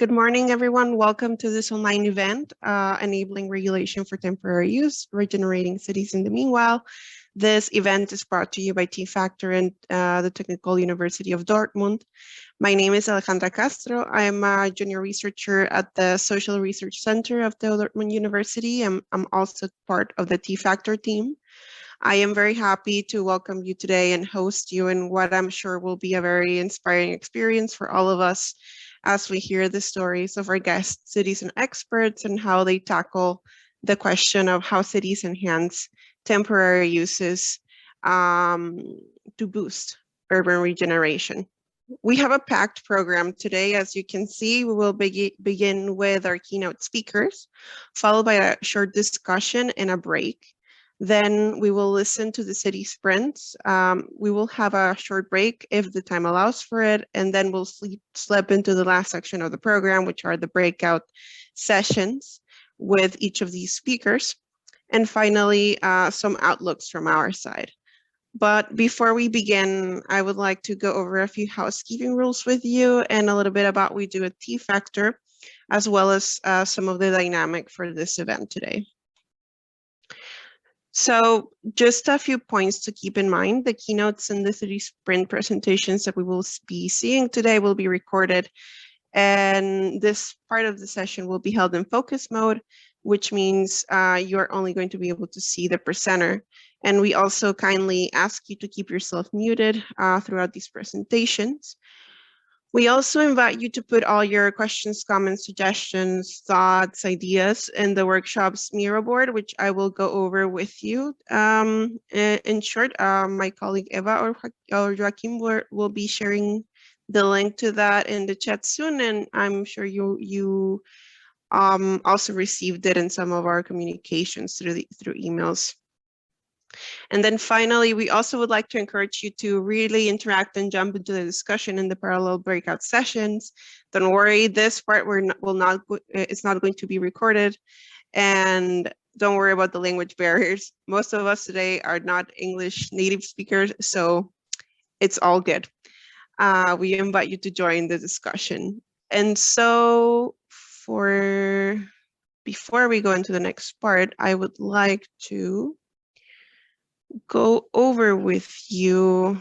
Good morning, everyone. Welcome to this online event, Enabling Regulation for Temporary Use, Regenerating Cities in the Meanwhile. This event is brought to you by T-Factor and the Technical University of Dortmund. My name is Alejandra Castro. I am a junior researcher at the Social Research Center of the Dortmund University. I'm also part of the T-Factor team. I am very happy to welcome you today and host you in what I'm sure will be a very inspiring experience for all of us as we hear the stories of our guests, cities and experts, and how they tackle the question of how cities enhance temporary uses um, to boost urban regeneration. We have a packed program today. As you can see, we will begin with our keynote speakers, followed by a short discussion and a break. Then we will listen to the city sprints. We will have a short break if the time allows for it, and then we'll slip into the last section of the program, which are the breakout sessions with each of these speakers. And finally, some outlooks from our side. But before we begin, I would like to go over a few housekeeping rules with you and a little bit about what we do at T-Factor, as well as some of the dynamic for this event today. So just a few points to keep in mind. The keynotes and the city sprint presentations that we will be seeing today will be recorded. And this part of the session will be held in focus mode, which means you're only going to be able to see the presenter. And we also kindly ask you to keep yourself muted throughout these presentations. We also invite you to put all your questions, comments, suggestions, thoughts, ideas in the workshop's Miro board, which I will go over with you. In short, my colleague Eva or Joaquim will be sharing the link to that in the chat soon, and I'm sure you also received it in some of our communications through emails. And then finally, we also would like to encourage you to really interact and jump into the discussion in the parallel breakout sessions. Don't worry, this part it's not going to be recorded. And don't worry about the language barriers. Most of us today are not English native speakers, so it's all good. We invite you to join the discussion. And so before we go into the next part, I would like to go over with you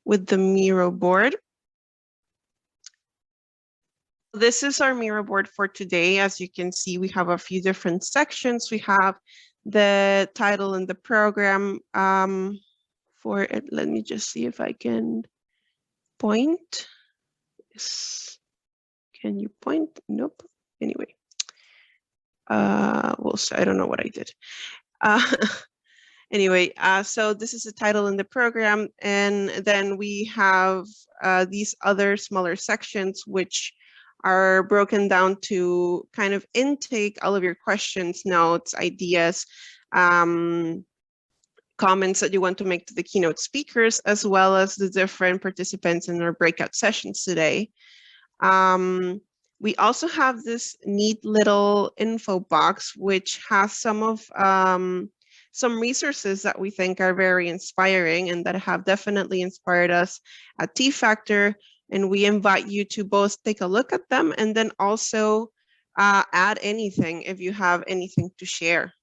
with the Miro board. This is our Miro board for today. As you can see, we have a few different sections. We have the title and the program for it. Let me just see if I can point. Can you point? Nope. Anyway. Well, so I don't know what I did. Anyway, so this is the title in the program, and then we have these other smaller sections which are broken down to kind of intake all of your questions, notes, ideas, comments that you want to make to the keynote speakers, as well as the different participants in our breakout sessions today. We also have this neat little info box, which has some resources that we think are very inspiring and that have definitely inspired us at T-Factor. And we invite you to both take a look at them and then also add anything if you have anything to share.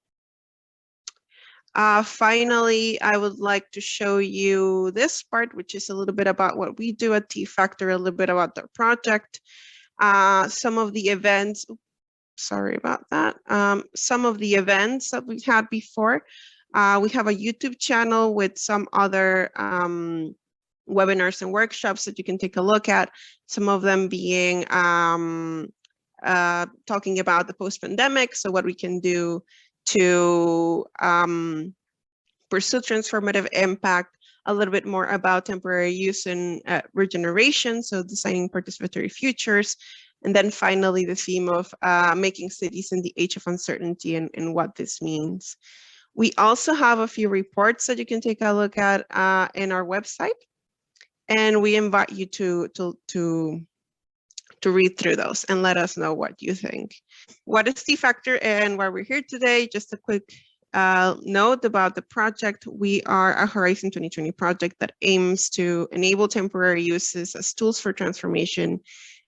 Finally, I would like to show you this part, which is a little bit about what we do at T-Factor, a little bit about the project. Some of the events, sorry about that. Some of the events that we had before. We have a YouTube channel with some other webinars and workshops that you can take a look at. Some of them being talking about the post-pandemic, so what we can do to pursue transformative impact, a little bit more about temporary use and regeneration, so designing participatory futures, and then finally the theme of making cities in the age of uncertainty and what this means. We also have a few reports that you can take a look at in our website, and we invite you to read through those and let us know what you think. What is T-Factor and why we're here today? Just a quick note about the project. We are a Horizon 2020 project that aims to enable temporary uses as tools for transformation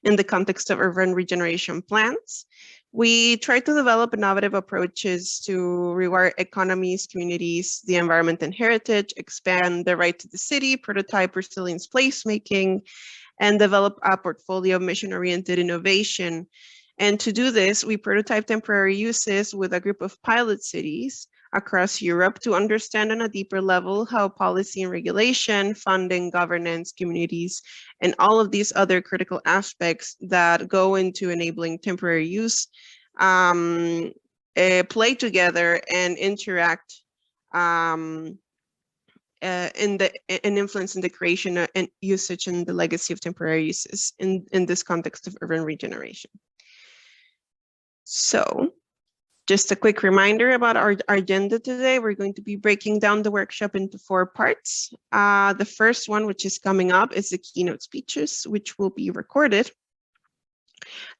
in the context of urban regeneration plans. We try to develop innovative approaches to rewire economies, communities, the environment and heritage, expand the right to the city, prototype resilience placemaking, and develop a portfolio of mission-oriented innovation. And to do this, we prototype temporary uses with a group of pilot cities across Europe to understand on a deeper level how policy and regulation, funding, governance, communities, and all of these other critical aspects that go into enabling temporary use play together and interact and influence in the creation and usage and the legacy of temporary uses in this context of urban regeneration. So just a quick reminder about our agenda today. We're going to be breaking down the workshop into 4 parts. The first one, which is coming up, is the keynote speeches, which will be recorded.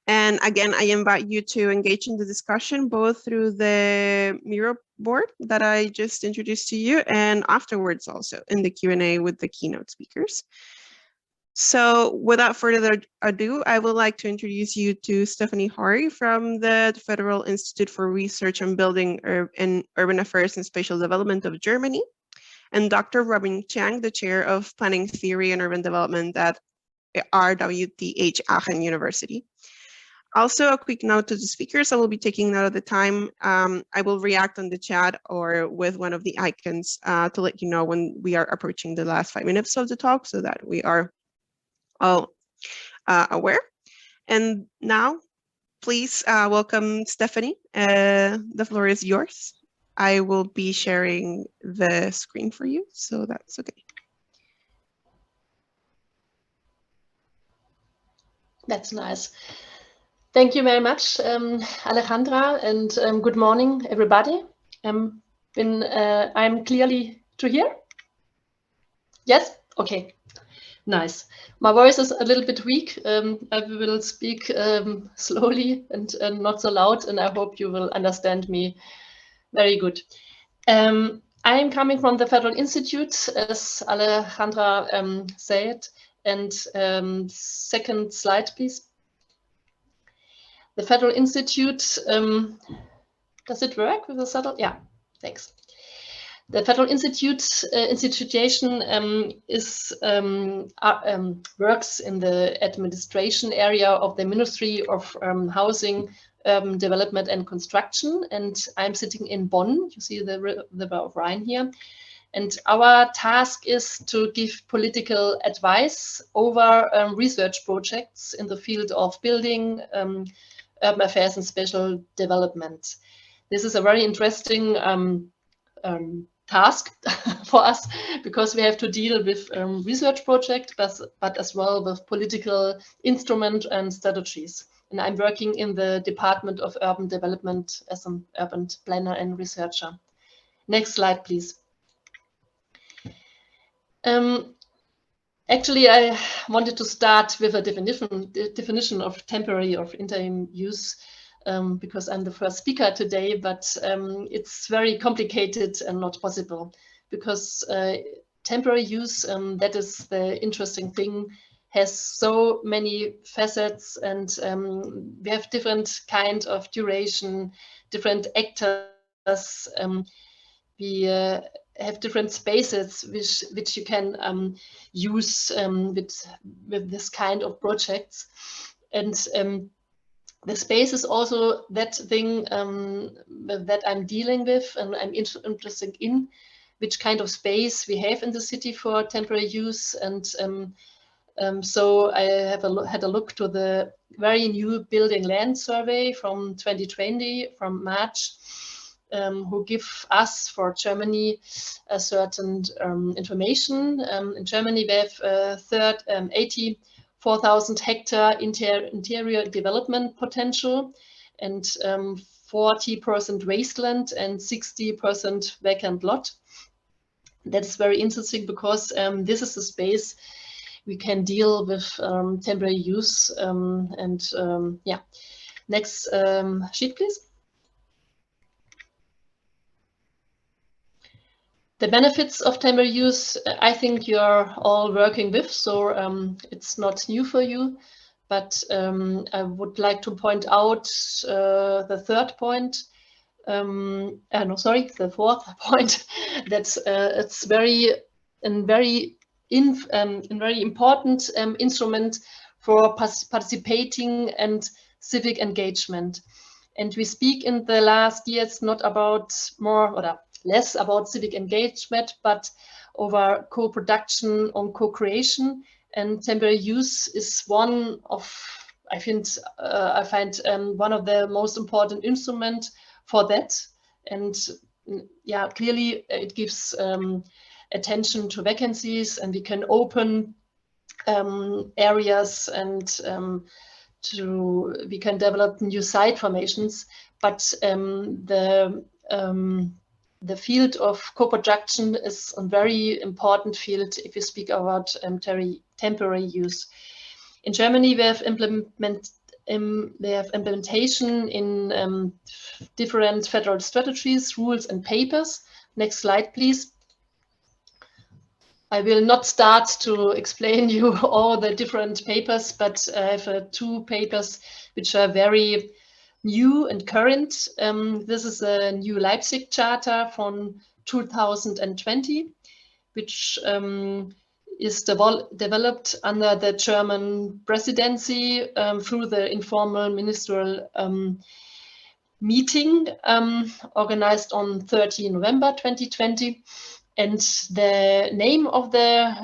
And again, I invite you to engage in the discussion, both through the Miro board that I just introduced to you, and afterwards also in the Q&A with the keynote speakers. So without further ado, I would like to introduce you to Stephanie Hari from the Federal Institute for Research on Building and Urban Affairs and Spatial Development of Germany, and Dr. Robin Chiang, the chair of Planning Theory and Urban Development at RWTH Aachen University. Also, a quick note to the speakers, I will be taking note of the time. I will react on the chat or with one of the icons to let you know when we are approaching the last 5 minutes of the talk so that we are all aware. And now, please welcome Stephanie. The floor is yours. I will be sharing the screen for you, so that's okay. That's nice. Thank you very much, Alejandra, and good morning, everybody. I'm clearly to hear? Yes? Okay, nice. My voice is a little bit weak. I will speak slowly and not so loud, and I hope you will understand me very good. I am coming from the Federal Institute, as Alejandra said, and second slide, please. The Federal Institute, does it work with the subtle? Yeah, thanks. The Federal Institute institution works in the administration area of the Ministry of Housing, Development and Construction, and I'm sitting in Bonn. You see the River of Rhine here. And our task is to give political advice over research projects in the field of building, urban affairs and spatial development. This is a very interesting task for us because we have to deal with research projects, but as well with political instruments and strategies. And I'm working in the Department of Urban Development as an urban planner and researcher. Next slide, please. Actually, I wanted to start with a definition of temporary or interim use because I'm the first speaker today, but it's very complicated and not possible because temporary use, that is the interesting thing, has so many facets, and we have different kind of duration, different actors. We have different spaces which you can use with this kind of projects, and the space is also that thing that I'm dealing with, and I'm interested in which kind of space we have in the city for temporary use. And so I have had a look to the very new building land survey from 2020, from March, who give us for Germany a certain information. In Germany, we have 84,000 hectare interior development potential, and 40% wasteland and 60% vacant lot. That's very interesting because this is a space we can deal with temporary use. Yeah, next sheet, please. The benefits of temporary use, I think you're all working with, so it's not new for you. But I would like to point out the third point. No, sorry, the fourth point. That it's very important instrument for participating and civic engagement. And we speak in the last years not about more or less about civic engagement, but over co-production and co-creation. And temporary use is one of, I find one of the most important instruments for that. And yeah, clearly it gives attention to vacancies, and we can open areas, and we can develop new site formations. But the field of co-production is a very important field if you speak about temporary use. In Germany, we have implementation in different federal strategies, rules, and papers. Next slide, please. I will not start to explain you all the different papers, but I have two papers which are very new and current. This is a new Leipzig Charter from 2020, which is developed under the German presidency through the informal ministerial meeting organized on 30 November 2020. And the name of the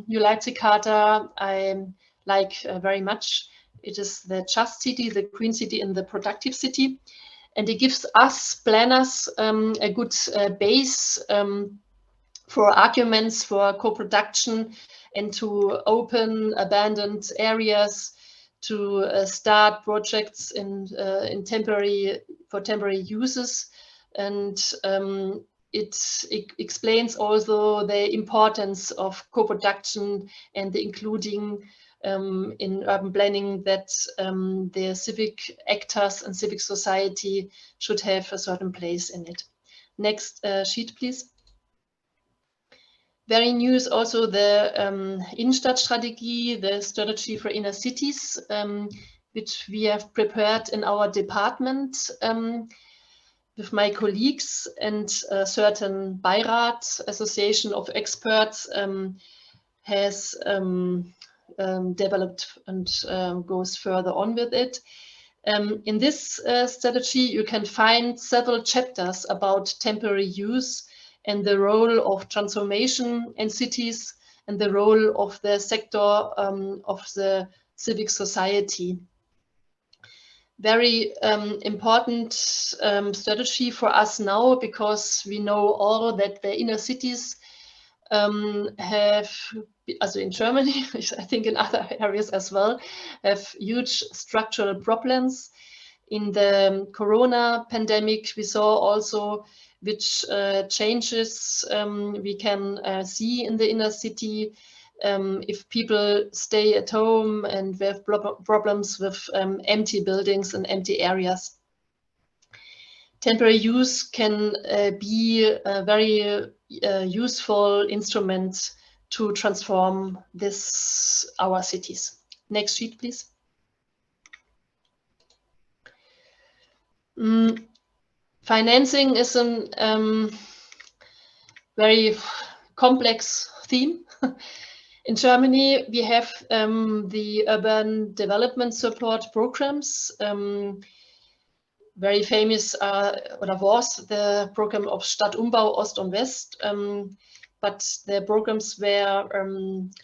new Leipzig Charter I like very much. It is the just city, the green city, and the productive city. And it gives us planners a good base for arguments for co-production and to open abandoned areas, to start projects in for temporary uses. And it explains also the importance of co-production and the including in urban planning that the civic actors and civic society should have a certain place in it. Next sheet, please. Very new is also the Innenstadtstrategie, the strategy for inner cities, which we have prepared in our department with my colleagues, and a certain Beirat, association of experts, has developed and goes further on with it. In this strategy, you can find several chapters about temporary use and the role of transformation in cities and the role of the sector of the civic society. Very important strategy for us now, because we know all that the inner cities have, also in Germany, I think in other areas as well, have huge structural problems. In the Corona pandemic, we saw also which changes we can see in the inner city if people stay at home, and we have problems with empty buildings and empty areas. Temporary use can be a very useful instrument to transform our cities. Next sheet, please. Financing is a very complex theme. In Germany, we have the urban development support programs. Very famous was the program of Stadtumbau Ost und West, but the programs were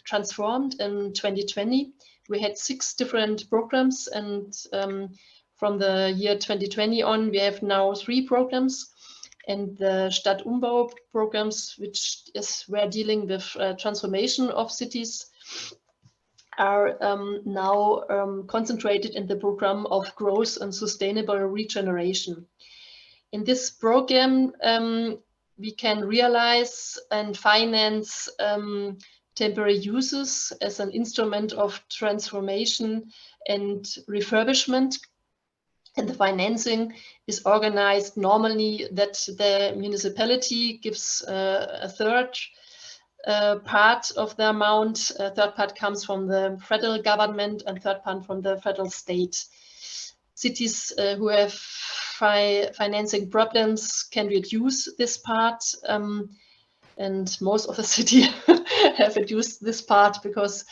transformed in 2020. We had 6 different programs, and from the year 2020 on, we have now 3 programs. And the Stadtumbau programs, which we're dealing with transformation of cities, are now concentrated in the program of growth and sustainable regeneration. In this program, we can realize and finance temporary uses as an instrument of transformation and refurbishment. And the financing is organized normally that the municipality gives a third part of the amount. A third part comes from the federal government and third part from the federal state. Cities who have financing problems can reduce this part, and most of the city have reduced this part because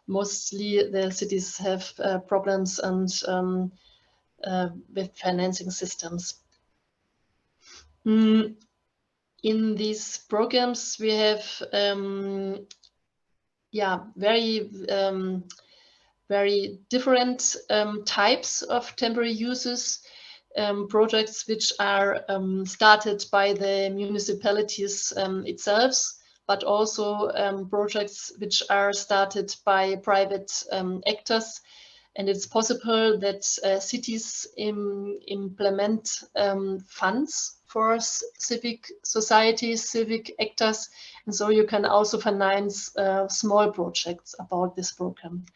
mostly the cities have problems and with financing systems. In these programs, we have very different types of temporary uses. Projects which are started by the municipalities itself, but also projects which are started by private actors. And it's possible that cities implement funds for civic societies, civic actors. And so you can also finance small projects about this program.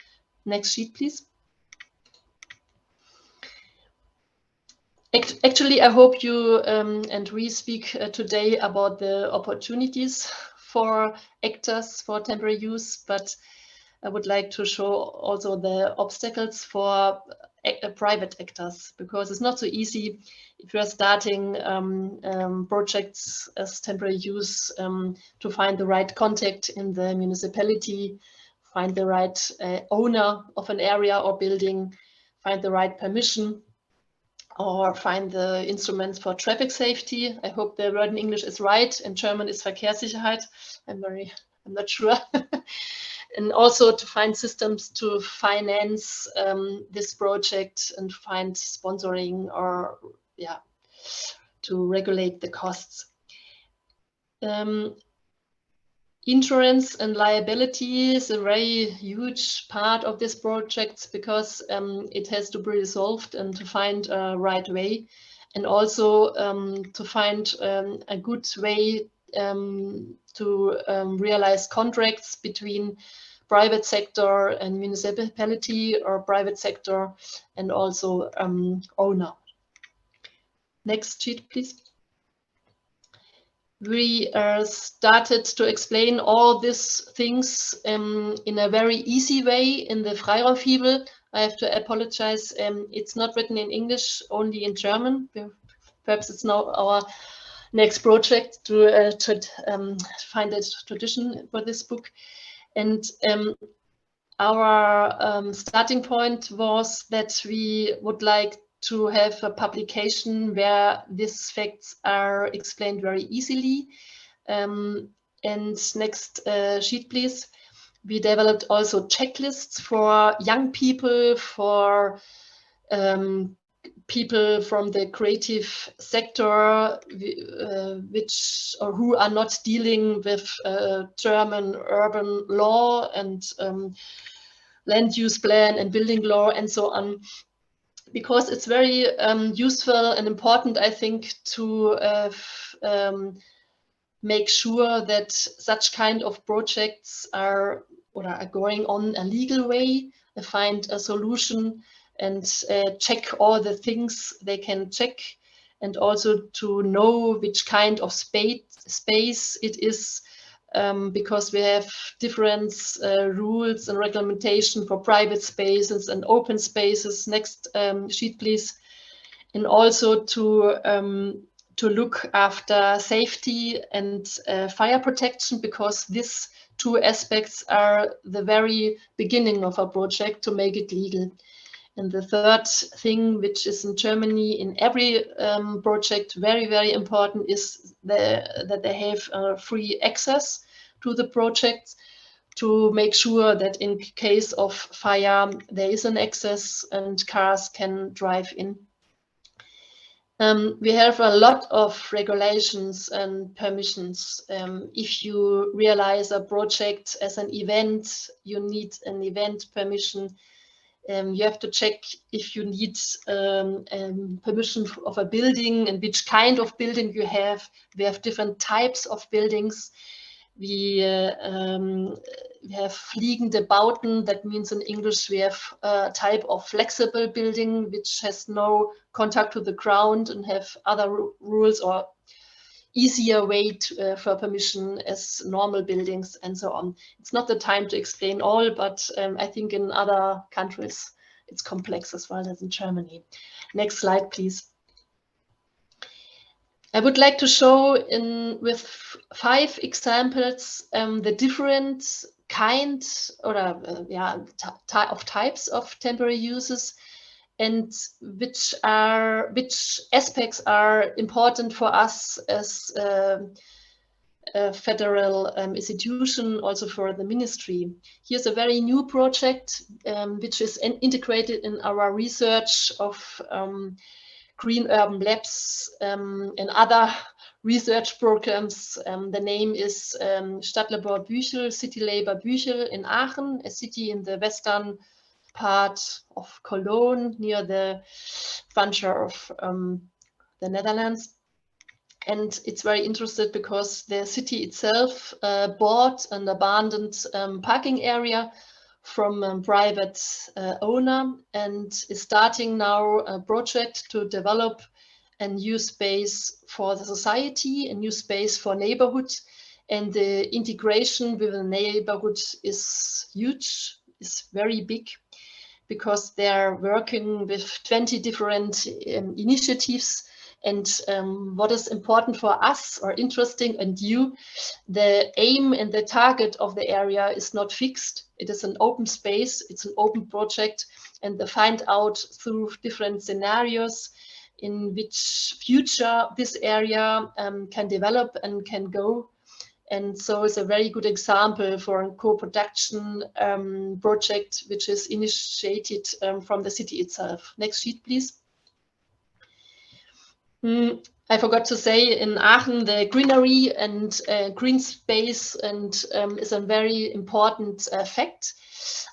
Next sheet, please. Actually, I hope you and we speak today about the opportunities for actors for temporary use, but I would like to show also the obstacles for private actors, because it's not so easy if you're starting projects as temporary use to find the right contact in the municipality, find the right owner of an area or building, find the right permission, or find the instruments for traffic safety. I hope the word in English is right. In German is Verkehrssicherheit. I'm not sure. And also to find systems to finance this project and find sponsoring or to regulate the costs. Insurance and liability is a very huge part of this project because it has to be resolved and to find a right way, and also to find a good way to realize contracts between private sector and municipality, or private sector and also owner. Next sheet, please. We started to explain all these things in a very easy way in the Freiraumfibel. I have to apologize. It's not written in English, only in German. Perhaps it's now our next project to find a tradition for this book. And our starting point was that we would like to have a publication where these facts are explained very easily. And next sheet, please. We developed also checklists for young people, for people from the creative sector, who are not dealing with German urban law and land use plan and building law and so on. Because it's very useful and important, I think, to make sure that such kind of projects are going on a legal way, find a solution and check all the things they can check, and also to know which kind of space it is, because we have different rules and regulation for private spaces and open spaces. Next sheet, please. And also to look after safety and fire protection, because these two aspects are the very beginning of a project to make it legal. And the third thing, which is in Germany in every project very, very important, is that they have free access to the projects, to make sure that in case of fire, there is an access and cars can drive in. We have a lot of regulations and permissions. If you realize a project as an event, you need an event permission. You have to check if you need permission of a building and which kind of building you have. We have different types of buildings. We have fliegende Bauten. That means in English we have a type of flexible building which has no contact to the ground and have other rules, or easier way for permission as normal buildings and so on. It's not the time to explain all, but I think in other countries it's complex as well as in Germany. Next slide, please. I would like to show with 5 examples the different kind or of types of temporary uses, and which aspects are important for us as a federal institution, also for the ministry. Here's a very new project which is integrated in our research of Green Urban Labs and other research programs. The name is Stadtlabor Büchel, City Labor Büchel in Aachen, a city in the western part of Cologne, near the frontier of the Netherlands. And it's very interesting because the city itself bought an abandoned parking area from a private owner, and is starting now a project to develop a new space for the society, a new space for neighborhood. And the integration with the neighborhood is huge, is very big, because they're working with 20 different initiatives. And what is important for us or interesting and you, the aim and the target of the area is not fixed. It is an open space, it's an open project, and they find out through different scenarios in which future this area can develop and can go. And so it's a very good example for a co-production project which is initiated from the city itself. Next sheet, please. I forgot to say, in Aachen, the greenery and green space is a very important fact.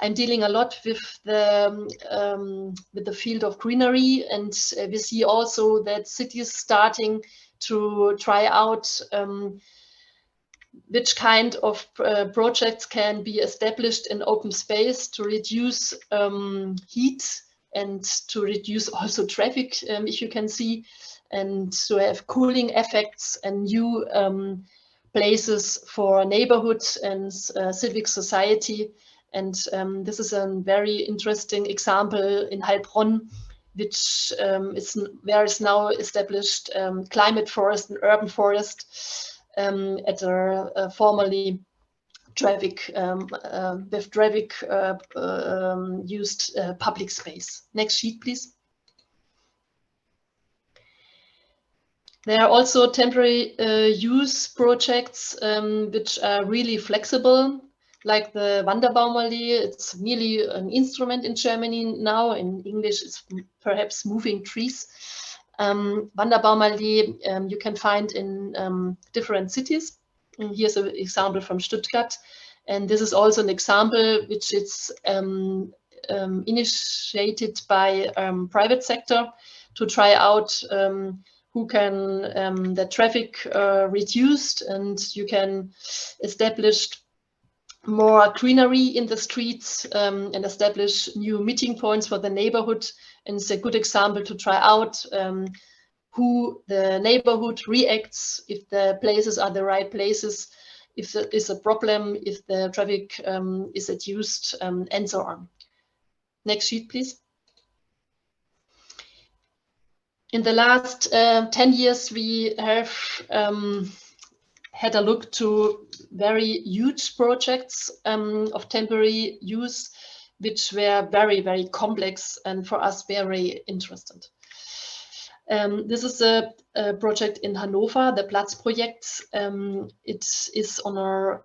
I'm dealing a lot with the field of greenery, and we see also that cities starting to try out which kind of projects can be established in open space to reduce heat and to reduce also traffic, if you can see, and to have cooling effects and new places for neighborhoods and civic society. And this is a very interesting example in Heilbronn, which where is now established climate forest and urban forest at a formerly traffic with traffic used public space. Next sheet, please. There are also temporary use projects which are really flexible, like the Wanderbaumallee. It's nearly an instrument in Germany now. In English, it's perhaps moving trees. Wanderbaumallee you can find in different cities. And here's an example from Stuttgart. And this is also an example which is initiated by private sector to try out who can the traffic reduced, and you can establish more greenery in the streets and establish new meeting points for the neighborhood. And it's a good example to try out who the neighborhood reacts, if the places are the right places, if there is a problem, if the traffic is reduced, and so on. Next sheet, please. In the last 10 years, we have had a look to very huge projects of temporary use, which were very, very complex and for us very interesting. This is a project in Hanover, the Platzprojekt. It is on a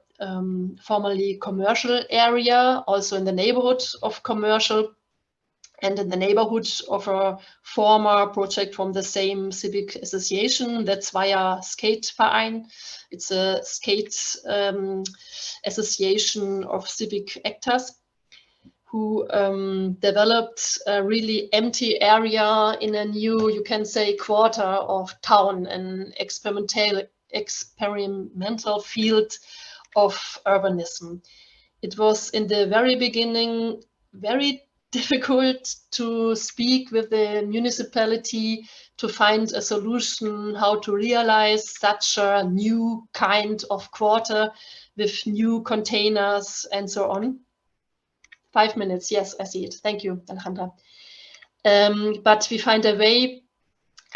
formerly commercial area, also in the neighborhood of commercial, and in the neighborhood of a former project from the same civic association, that's via Skateverein. It's a skate association of civic actors who developed a really empty area in a new, you can say, quarter of town, an experimental field of urbanism. It was in the very beginning very difficult to speak with the municipality to find a solution how to realize such a new kind of quarter with new containers and so on. 5 minutes, yes, I see it. Thank you, Alejandra. But we find a way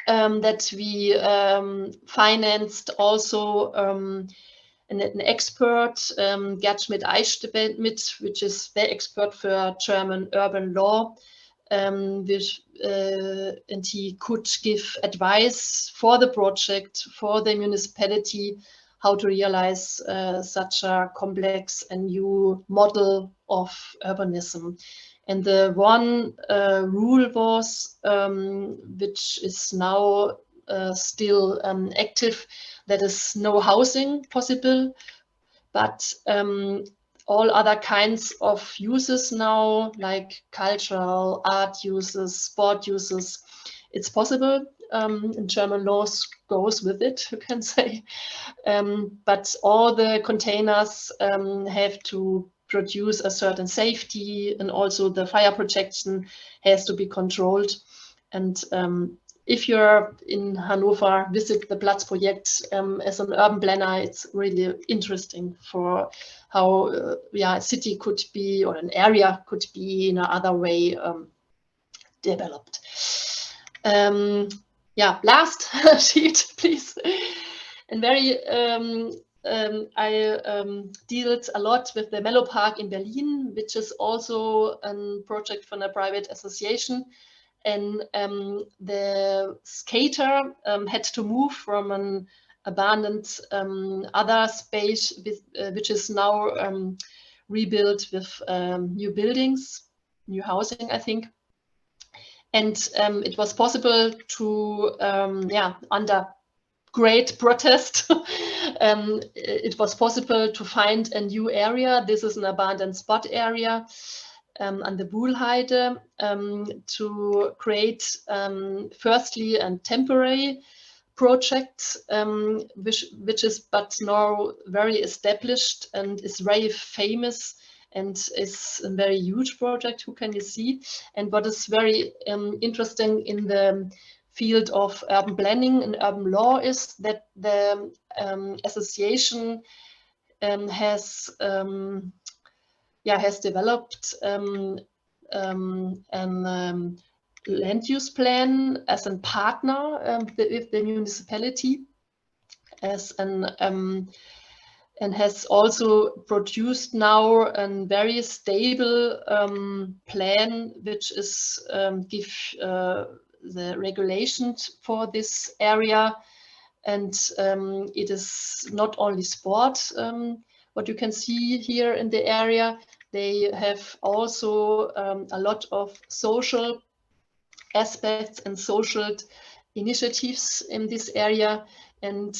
that we financed also an expert, Gerd Schmidt-Eichstädt, which is the expert for German urban law, and he could give advice for the project, for the municipality, how to realize such a complex and new model of urbanism. And the one rule was, which is now still active, that is no housing possible, but all other kinds of uses now, like cultural, art uses, sport uses, it's possible. And German laws goes with it, you can say. But all the containers have to produce a certain safety, and also the fire protection has to be controlled. And if you're in Hanover, visit the Platzprojekt as an urban planner. It's really interesting for how a city could be, or an area could be in another way developed. Last sheet, please. And very, I dealt a lot with the Mellow Park in Berlin, which is also a project from a private association. And the skater had to move from an abandoned other space, which is now rebuilt with new buildings, new housing, I think. And it was possible to, under great protest, it was possible to find a new area. This is an abandoned spot area on the Buhlheide, to create firstly a temporary project, which is but now very established and is very famous, and is a very huge project. Who can you see? And what is very interesting in the field of urban planning and urban law is that the association has developed land use plan as a partner with the municipality, as an and has also produced now a very stable plan, which is give the regulations for this area. And it is not only sport, what you can see here in the area. They have also a lot of social aspects and social initiatives in this area, and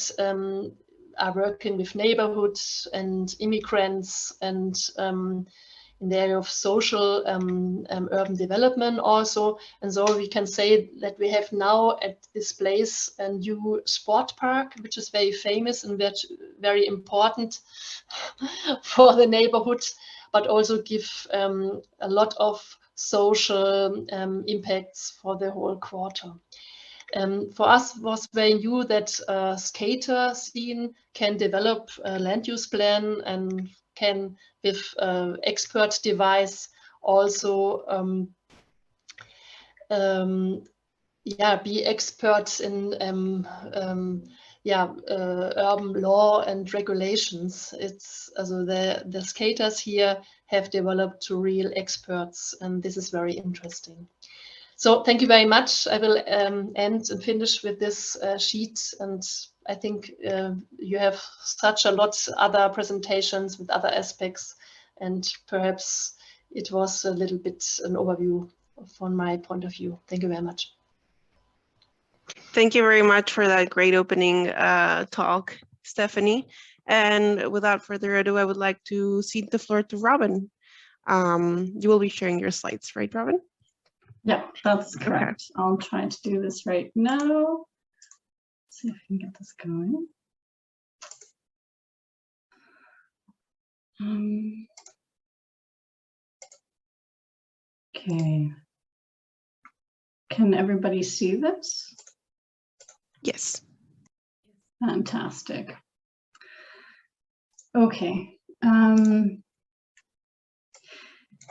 are working with neighborhoods and immigrants, and in the area of social urban development also. And so we can say that we have now at this place a new sport park, which is very famous and very important for the neighborhood, but also give a lot of social impacts for the whole quarter. For us, it was very new that skater scene can develop a land use plan and can, with expert device, also be experts in urban law and regulations. It's also the skaters here have developed to real experts, and this is very interesting. So thank you very much. I will end and finish with this sheet, and I think you have such a lot other presentations with other aspects, and perhaps it was a little bit an overview from my point of view. Thank you very much. Thank you very much for that great opening talk, Stephanie. And without further ado, I would like to cede the floor to Robin. You will be sharing your slides, right, Robin? Yeah, that's correct. Okay. I'll try to do this right now. Let's see if I can get this going. Okay. Okay. Can everybody see this? Yes. Fantastic. Okay.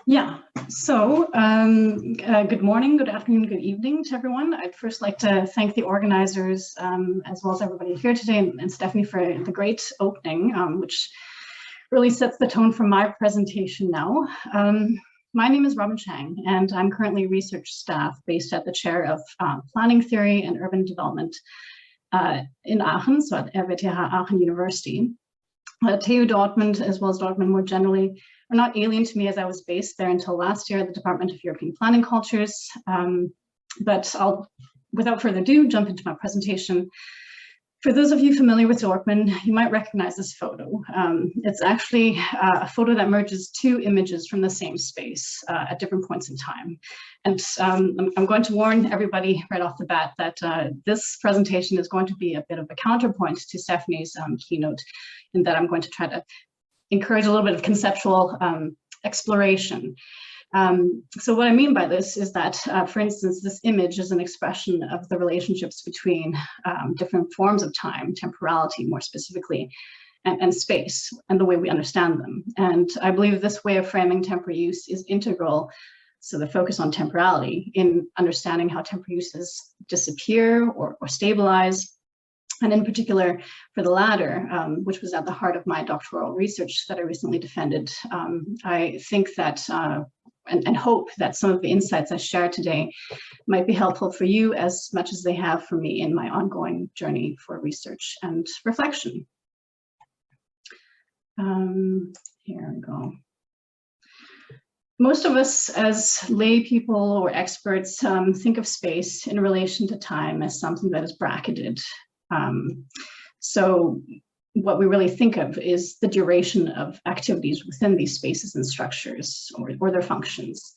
Yeah, so good morning, good afternoon, good evening to everyone. I'd first like to thank the organizers as well as everybody here today, and Stephanie for the great opening, which really sets the tone for my presentation now. My name is Robin Chang, and I'm currently research staff based at the chair of planning theory and urban development in Aachen, so at RWTH Aachen University. TU Dortmund, as well as Dortmund more generally, are not alien to me, as I was based there until last year at the Department of European Planning Cultures. But I'll, without further ado, jump into my presentation. For those of you familiar with Dortmund, you might recognize this photo. It's actually a photo that merges two images from the same space at different points in time. And I'm going to warn everybody right off the bat that this presentation is going to be a bit of a counterpoint to Stephanie's keynote, in that I'm going to try to encourage a little bit of conceptual exploration. So what I mean by this is that, for instance, this image is an expression of the relationships between different forms of time, temporality more specifically, and space, and the way we understand them. And I believe this way of framing temporary use is integral, so the focus on temporality, in understanding how temporary uses disappear or stabilize. And in particular, for the latter, which was at the heart of my doctoral research that I recently defended, I think that and hope that some of the insights I share today might be helpful for you as much as they have for me in my ongoing journey for research and reflection. Here we go. Most of us as lay people or experts think of space in relation to time as something that is bracketed. So what we really think of is the duration of activities within these spaces and structures, or their functions.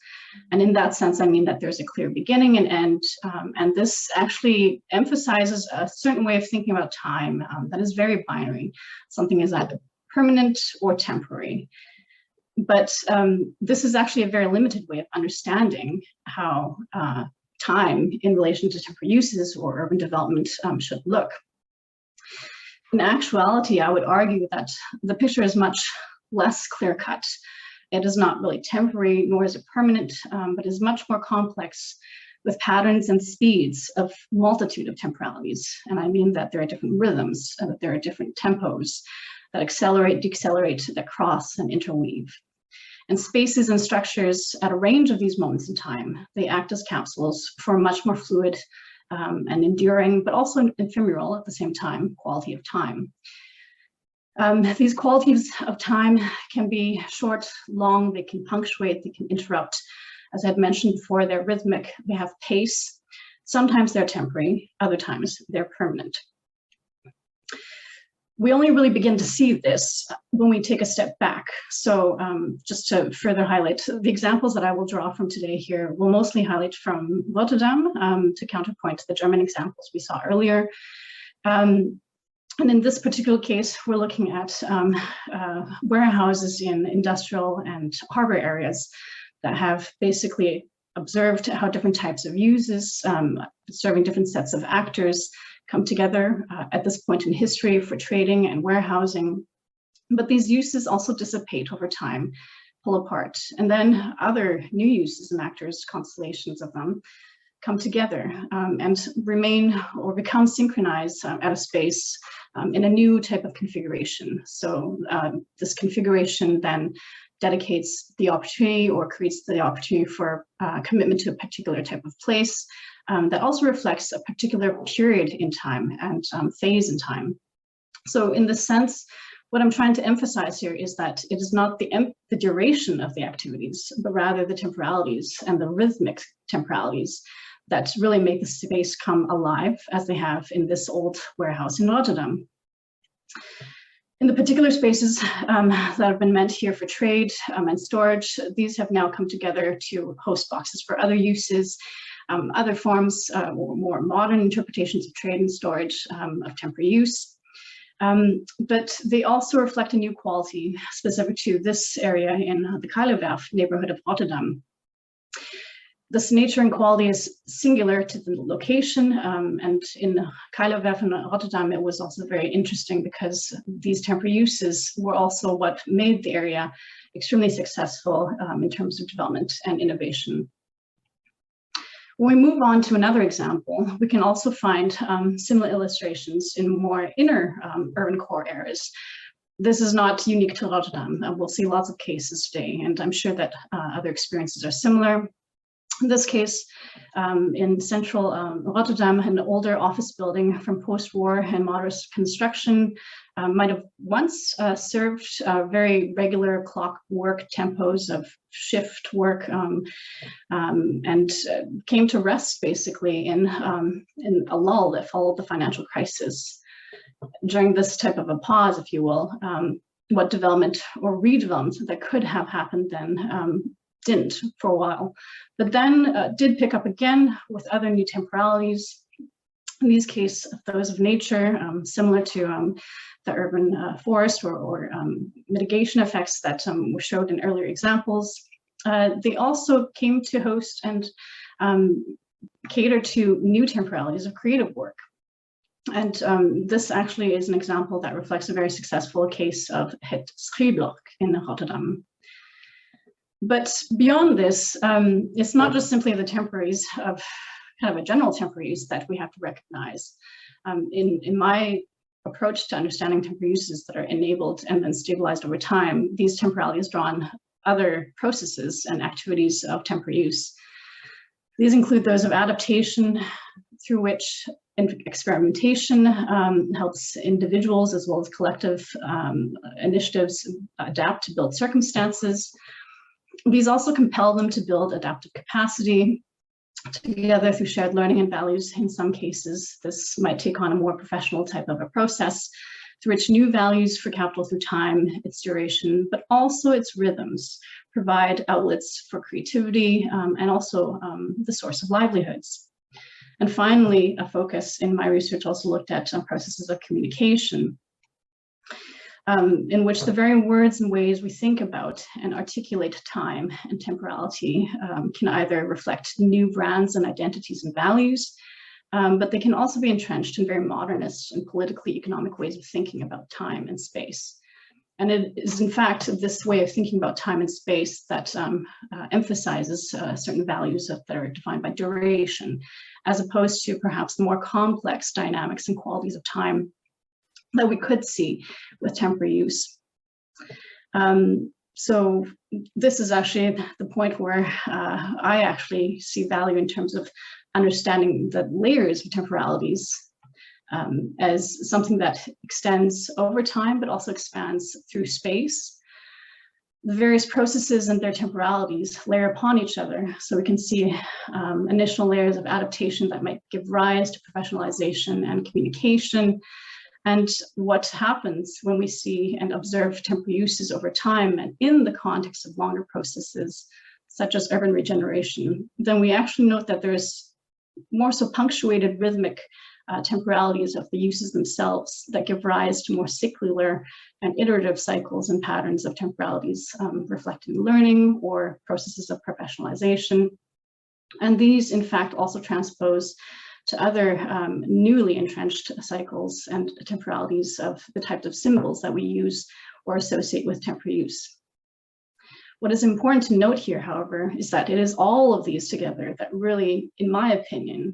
And in that sense, I mean that there's a clear beginning and end, and this actually emphasizes a certain way of thinking about time that is very binary. Something is either permanent or temporary. But this is actually a very limited way of understanding how time in relation to temporary uses or urban development should look. In actuality, I would argue that the picture is much less clear-cut. It is not really temporary, nor is it permanent, but is much more complex, with patterns and speeds of multitude of temporalities. And I mean that there are different rhythms, and that there are different tempos that accelerate, decelerate, that cross and interweave. And spaces and structures at a range of these moments in time, they act as capsules for a much more fluid and enduring, but also ephemeral at the same time, quality of time. These qualities of time can be short, long, they can punctuate, they can interrupt. As I had mentioned before, they're rhythmic, they have pace. Sometimes they're temporary, other times they're permanent. We only really begin to see this when we take a step back. So just to further highlight, the examples that I will draw from today here will mostly highlight from Rotterdam to counterpoint to the German examples we saw earlier. And in this particular case, we're looking at warehouses in industrial and harbor areas that have basically observed how different types of uses, serving different sets of actors, come together at this point in history for trading and warehousing. But these uses also dissipate over time, pull apart. And then other new uses and actors, constellations of them, come together and remain or become synchronized at a space in a new type of configuration. So this configuration then dedicates the opportunity or creates the opportunity for commitment to a particular type of place that also reflects a particular period in time and phase in time. So in this sense, what I'm trying to emphasize here is that it is not the duration of the activities, but rather the temporalities and the rhythmic temporalities that really make the space come alive, as they have in this old warehouse in Rotterdam. In the particular spaces that have been meant here for trade and storage, these have now come together to host boxes for other uses, other forms or more modern interpretations of trade and storage of temporary use. But they also reflect a new quality specific to this area in the Keilerwerf neighborhood of Rotterdam. This nature and quality is singular to the location, and in Keilerwerf in Rotterdam, it was also very interesting because these temporary uses were also what made the area extremely successful in terms of development and innovation. When we move on to another example, we can also find similar illustrations in more inner urban core areas. This is not unique to Rotterdam. We'll see lots of cases today, and I'm sure that other experiences are similar. In this case, in central Rotterdam, an older office building from post-war and modernist construction might have once served very regular clockwork tempos of shift work and came to rest basically in a lull that followed the financial crisis. During this type of a pause, if you will, what development or redevelopment that could have happened then didn't for a while, but then did pick up again with other new temporalities. In these cases, those of nature, similar to the urban forest or mitigation effects that were showed in earlier examples. They also came to host and cater to new temporalities of creative work. And this actually is an example that reflects a very successful case of het Schieblok in Rotterdam. But beyond this, it's not just simply the temporaries of kind of a general temporaries that we have to recognize. In my approach to understanding temporary uses that are enabled and then stabilized over time, these temporalities draw on other processes and activities of temporary use. These include those of adaptation, through which experimentation helps individuals as well as collective initiatives adapt to build circumstances. These also compel them to build adaptive capacity together through shared learning and values. In some cases, this might take on a more professional type of a process through which new values for capital through time, its duration, but also its rhythms provide outlets for creativity and also the source of livelihoods. And finally, a focus in my research also looked at processes of communication, in which the very words and ways we think about and articulate time and temporality can either reflect new brands and identities and values, but they can also be entrenched in very modernist and politically economic ways of thinking about time and space. And it is, in fact, this way of thinking about time and space that emphasizes certain values that are defined by duration, as opposed to perhaps the more complex dynamics and qualities of time that we could see with temporary use. So this is actually the point where I actually see value in terms of understanding the layers of temporalities as something that extends over time, but also expands through space. The various processes and their temporalities layer upon each other. So we can see initial layers of adaptation that might give rise to professionalization and communication. And what happens when we see and observe temporary uses over time and in the context of longer processes, such as urban regeneration, then we actually note that there's more so punctuated rhythmic temporalities of the uses themselves that give rise to more cyclical and iterative cycles and patterns of temporalities reflecting learning or processes of professionalization. And these, in fact, also transpose to other newly entrenched cycles and temporalities of the types of symbols that we use or associate with temporary use. What is important to note here, however, is that it is all of these together that really, in my opinion,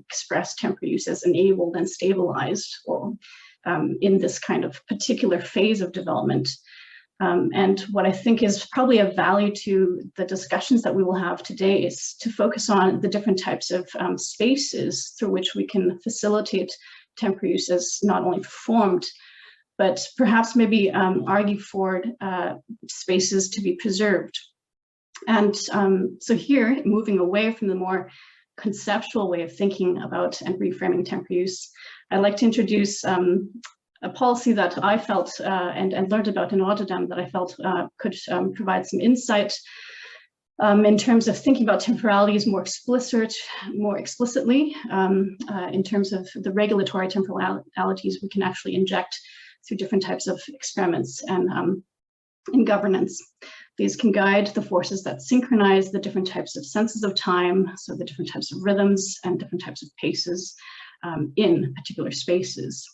express temporary use as enabled and stabilized or in this kind of particular phase of development. And what I think is probably of value to the discussions that we will have today is to focus on the different types of spaces through which we can facilitate temporary use as not only performed, but perhaps maybe argue for spaces to be preserved. And so here, moving away from the more conceptual way of thinking about and reframing temporary use, I'd like to introduce a policy that I felt and learned about in Rotterdam that I felt could provide some insight in terms of thinking about temporalities more explicitly in terms of the regulatory temporalities we can actually inject through different types of experiments and in governance. These can guide the forces that synchronize the different types of senses of time, so the different types of rhythms and different types of paces in particular spaces.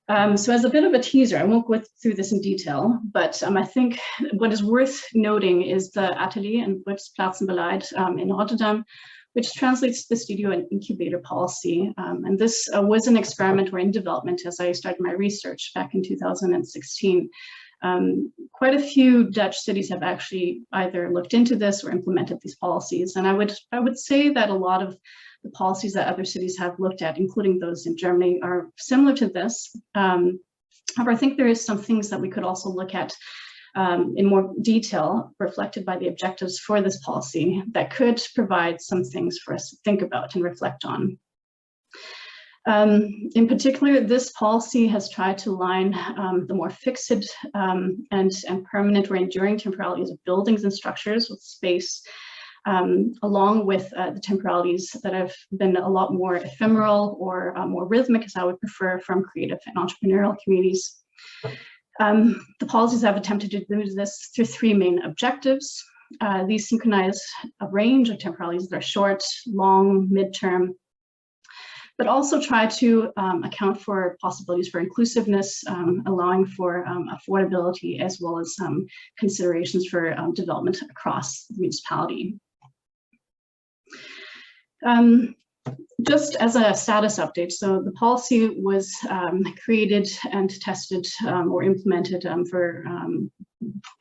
So as a bit of a teaser, I won't go through this in detail, but I think what is worth noting is the Atelier and Platz and Beleid in Rotterdam, which translates the studio and incubator policy. And this was an experiment or in development as I started my research back in 2016. Quite a few Dutch cities have actually either looked into this or implemented these policies. And I would say that a lot of the policies that other cities have looked at, including those in Germany, are similar to this. However, I think there is some things that we could also look at in more detail, reflected by the objectives for this policy, that could provide some things for us to think about and reflect on. In particular, this policy has tried to align the more fixed and permanent or enduring temporalities of buildings and structures with space, along with the temporalities that have been a lot more ephemeral or more rhythmic, as I would prefer, from creative and entrepreneurial communities. The policies have attempted to do this through three main objectives. These synchronize a range of temporalities that are short, long, midterm, but also try to account for possibilities for inclusiveness, allowing for affordability, as well as considerations for development across the municipality. Just as a status update, so the policy was created and tested or implemented for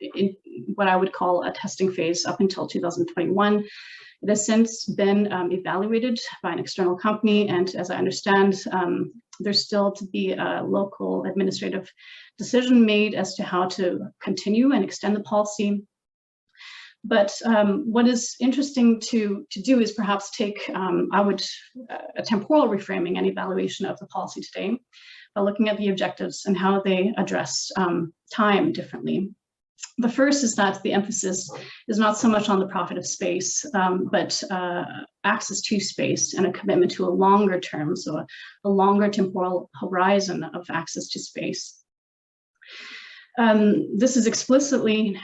in what I would call a testing phase up until 2021. It has since been evaluated by an external company, and as I understand, there's still to be a local administrative decision made as to how to continue and extend the policy. But what is interesting to do is perhaps take a temporal reframing and evaluation of the policy today by looking at the objectives and how they address time differently. The first is that the emphasis is not so much on the profit of space, but access to space and a commitment to a longer term, so a longer temporal horizon of access to space. This is explicitly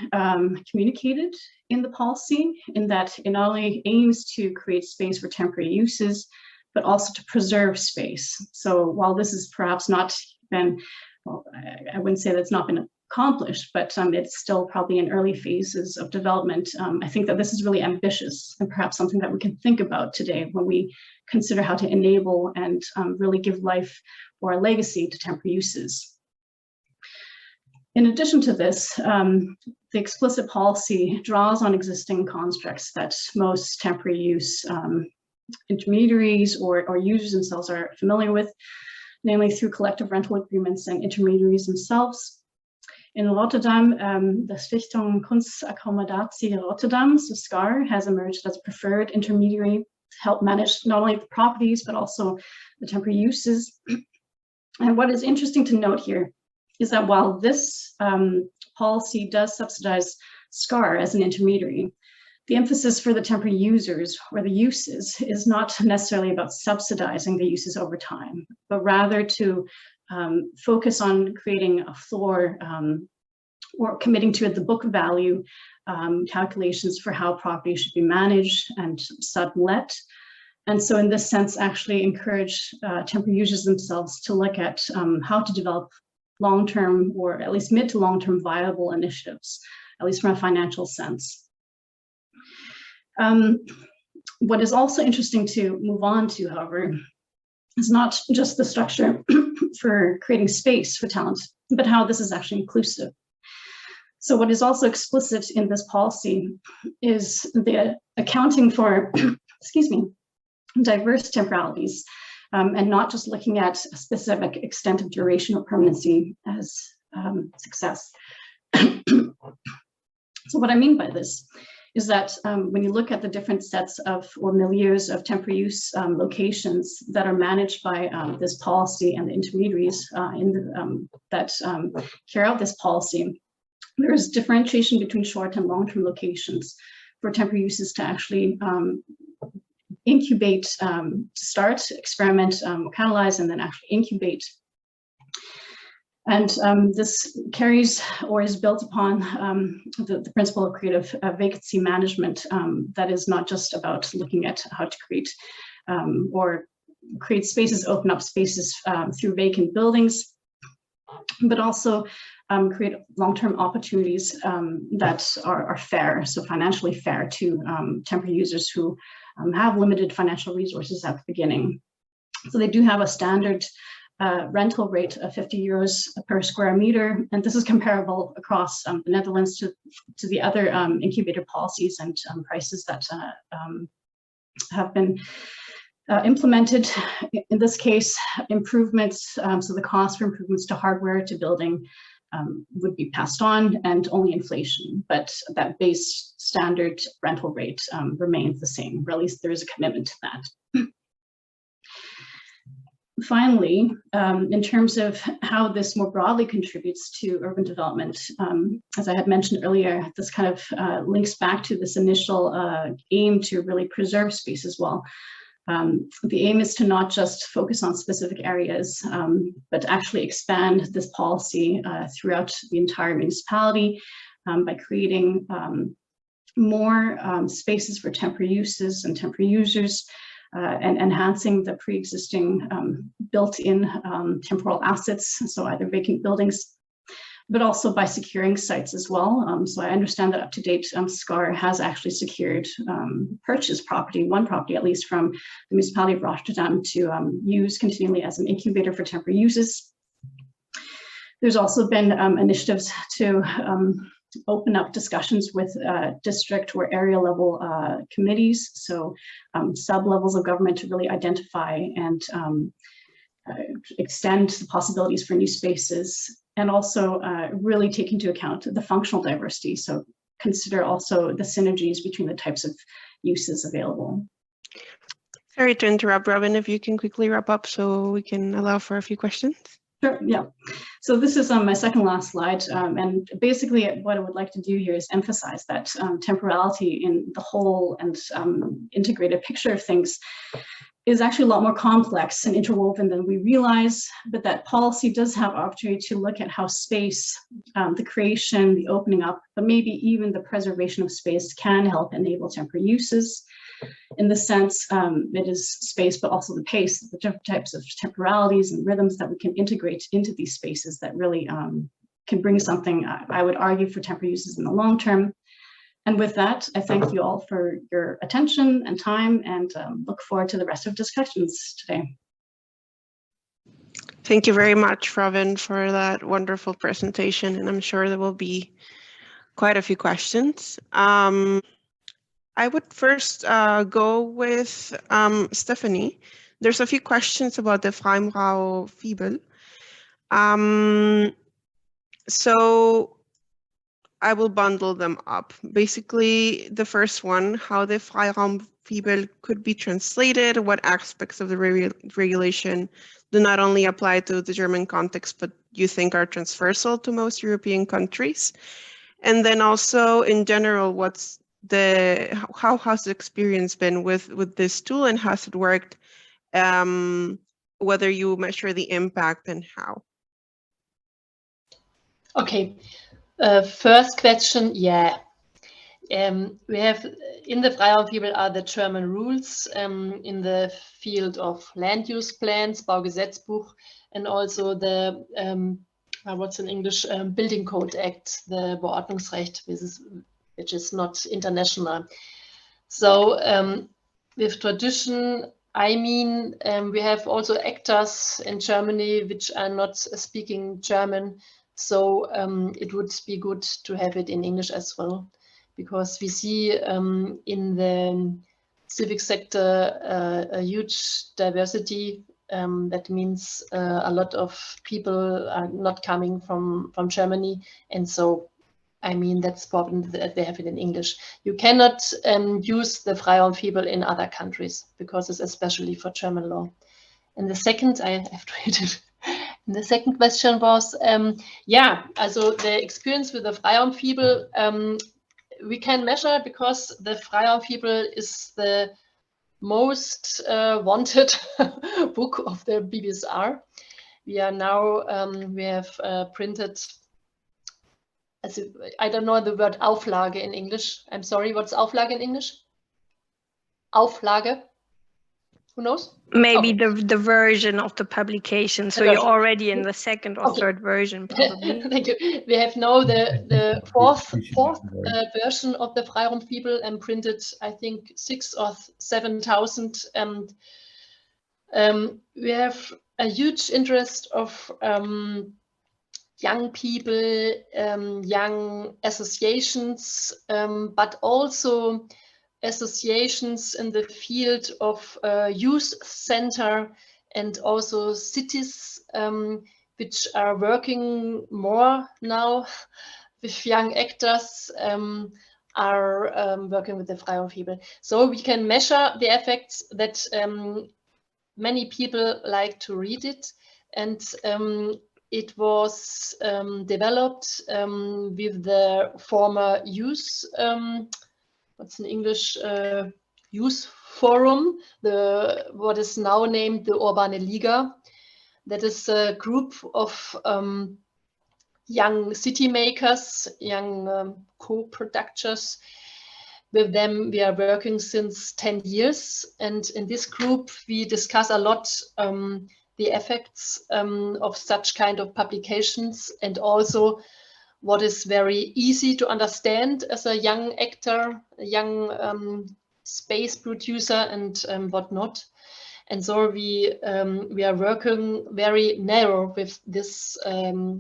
communicated in the policy, in that it not only aims to create space for temporary uses, but also to preserve space. So while this has perhaps not been, well, I wouldn't say that's not been accomplished, but it's still probably in early phases of development. I think that this is really ambitious and perhaps something that we can think about today when we consider how to enable and really give life or a legacy to temporary uses. In addition to this, the explicit policy draws on existing constructs that most temporary use intermediaries or users themselves are familiar with, namely through collective rental agreements and intermediaries themselves. In Rotterdam, the Stichting Kunstaccommodatie Rotterdam, so SCAR, has emerged as a preferred intermediary to help manage not only the properties, but also the temporary uses. And what is interesting to note here is that while this policy does subsidize SCAR as an intermediary, the emphasis for the temporary users or the uses is not necessarily about subsidizing the uses over time, but rather to focus on creating a floor or committing to the book value calculations for how property should be managed and sublet. And so in this sense, actually encourage temporary users themselves to look at how to develop long-term or at least mid to long-term viable initiatives, at least from a financial sense. What is also interesting to move on to, however, is not just the structure for creating space for talent, but how this is actually inclusive. So what is also explicit in this policy is the accounting for, excuse me, diverse temporalities, and not just looking at a specific extent of duration or permanency as success. So what I mean by this is that when you look at the different sets of or milieus of temporary use locations that are managed by this policy and the intermediaries that carry out this policy, there is differentiation between short and long-term locations for temporary uses to actually incubate, to start, experiment, catalyze, and then actually incubate. And this carries or is built upon the principle of creative vacancy management that is not just about looking at how to create or create spaces, open up spaces through vacant buildings, but also create long-term opportunities that are fair, so financially fair to temporary users who have limited financial resources at the beginning. So they do have a standard rental rate of 50 euros per square meter, and this is comparable across the Netherlands to the other incubator policies and prices that have been implemented. In this case, improvements, so the cost for improvements to hardware, to building, would be passed on, and only inflation, but that base standard rental rate remains the same, or at least there is a commitment to that. Finally, in terms of how this more broadly contributes to urban development, as I had mentioned earlier, this kind of links back to this initial aim to really preserve space as well. The aim is to not just focus on specific areas, but actually expand this policy throughout the entire municipality by creating more spaces for temporary uses and temporary users, and enhancing the pre-existing built-in temporal assets, so either vacant buildings, but also by securing sites as well. So I understand that up to date, SCAR has actually secured purchased property, one property at least, from the municipality of Rotterdam to use continually as an incubator for temporary uses. There's also been initiatives to open up discussions with district or area level committees, so sub-levels of government, to really identify and extend the possibilities for new spaces, and also really take into account the functional diversity, so consider also the synergies between the types of uses available. Sorry to interrupt, Robin, if you can quickly wrap up so we can allow for a few questions. Sure, yeah. So this is my second last slide, and basically what I would like to do here is emphasize that temporality in the whole and integrated picture of things is actually a lot more complex and interwoven than we realize, but that policy does have opportunity to look at how space, the creation, the opening up, but maybe even the preservation of space can help enable temporary uses. In the sense, it is space, but also the pace, the different types of temporalities and rhythms that we can integrate into these spaces that really can bring something, I would argue, for temporary uses in the long term. And with that, I thank you all for your attention and time, and look forward to the rest of discussions today. Thank you very much, Robin, for that wonderful presentation, and I'm sure there will be quite a few questions. I would first go with Stephanie. There's a few questions about the Freiraumfibel. So I will bundle them up. Basically, the first one, how the Freiraumfibel could be translated, what aspects of the regulation do not only apply to the German context, but you think are transversal to most European countries. And then also, in general, how has the experience been with this tool, and has it worked? Whether you measure the impact and how. Okay. First question, yeah. We have in the Freiraumfibel are the German rules in the field of land use plans, Baugesetzbuch, and also the what's in English, Building Code Act, the Beordnungsrecht, which is not international. So with tradition, I mean, we have also actors in Germany which are not speaking German. So it would be good to have it in English as well, because we see in the civic sector a huge diversity. That means a lot of people are not coming from Germany. And so, I mean, that's important that they have it in English. You cannot use the Freiraumfibel in other countries because it's especially for German law. And the second, I have to read it. And the second question was, yeah, also the experience with the Freiraumfibel, we can measure because the Freiraumfibel is the most wanted book of the BBSR, we are now, we have printed, I don't know the word Auflage in English. I'm sorry, what's Auflage in English? Auflage? Who knows? Maybe Okay. the version of the publication. So you're already in the second or third version, probably. Thank you. We have now the fourth version of the Freiraumfibel and printed, I think, 6,000 or 7,000. And we have a huge interest of young people, young associations, but also associations in the field of youth center and also cities which are working more now with young actors, are working with the Freiraumfibel. So we can measure the effects that many people like to read it, and it was developed with the former youth, what's in English, youth forum, what is now named the Urbane Liga. That is a group of young city makers, young co-productors. With them, we are working since 10 years. And in this group, we discuss a lot the effects of such kind of publications, and also what is very easy to understand as a young actor, a young space producer, and whatnot. And so we are working very narrow with this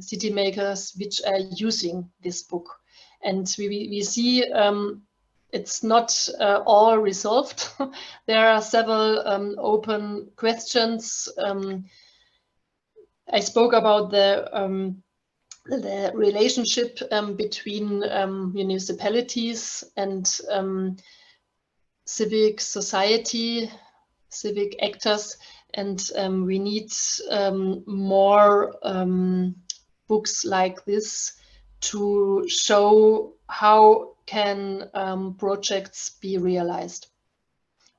city makers which are using this book. And we see it's not all resolved. There are several open questions. I spoke about the relationship between municipalities and civic society, civic actors, and we need more books like this to show how can projects be realized.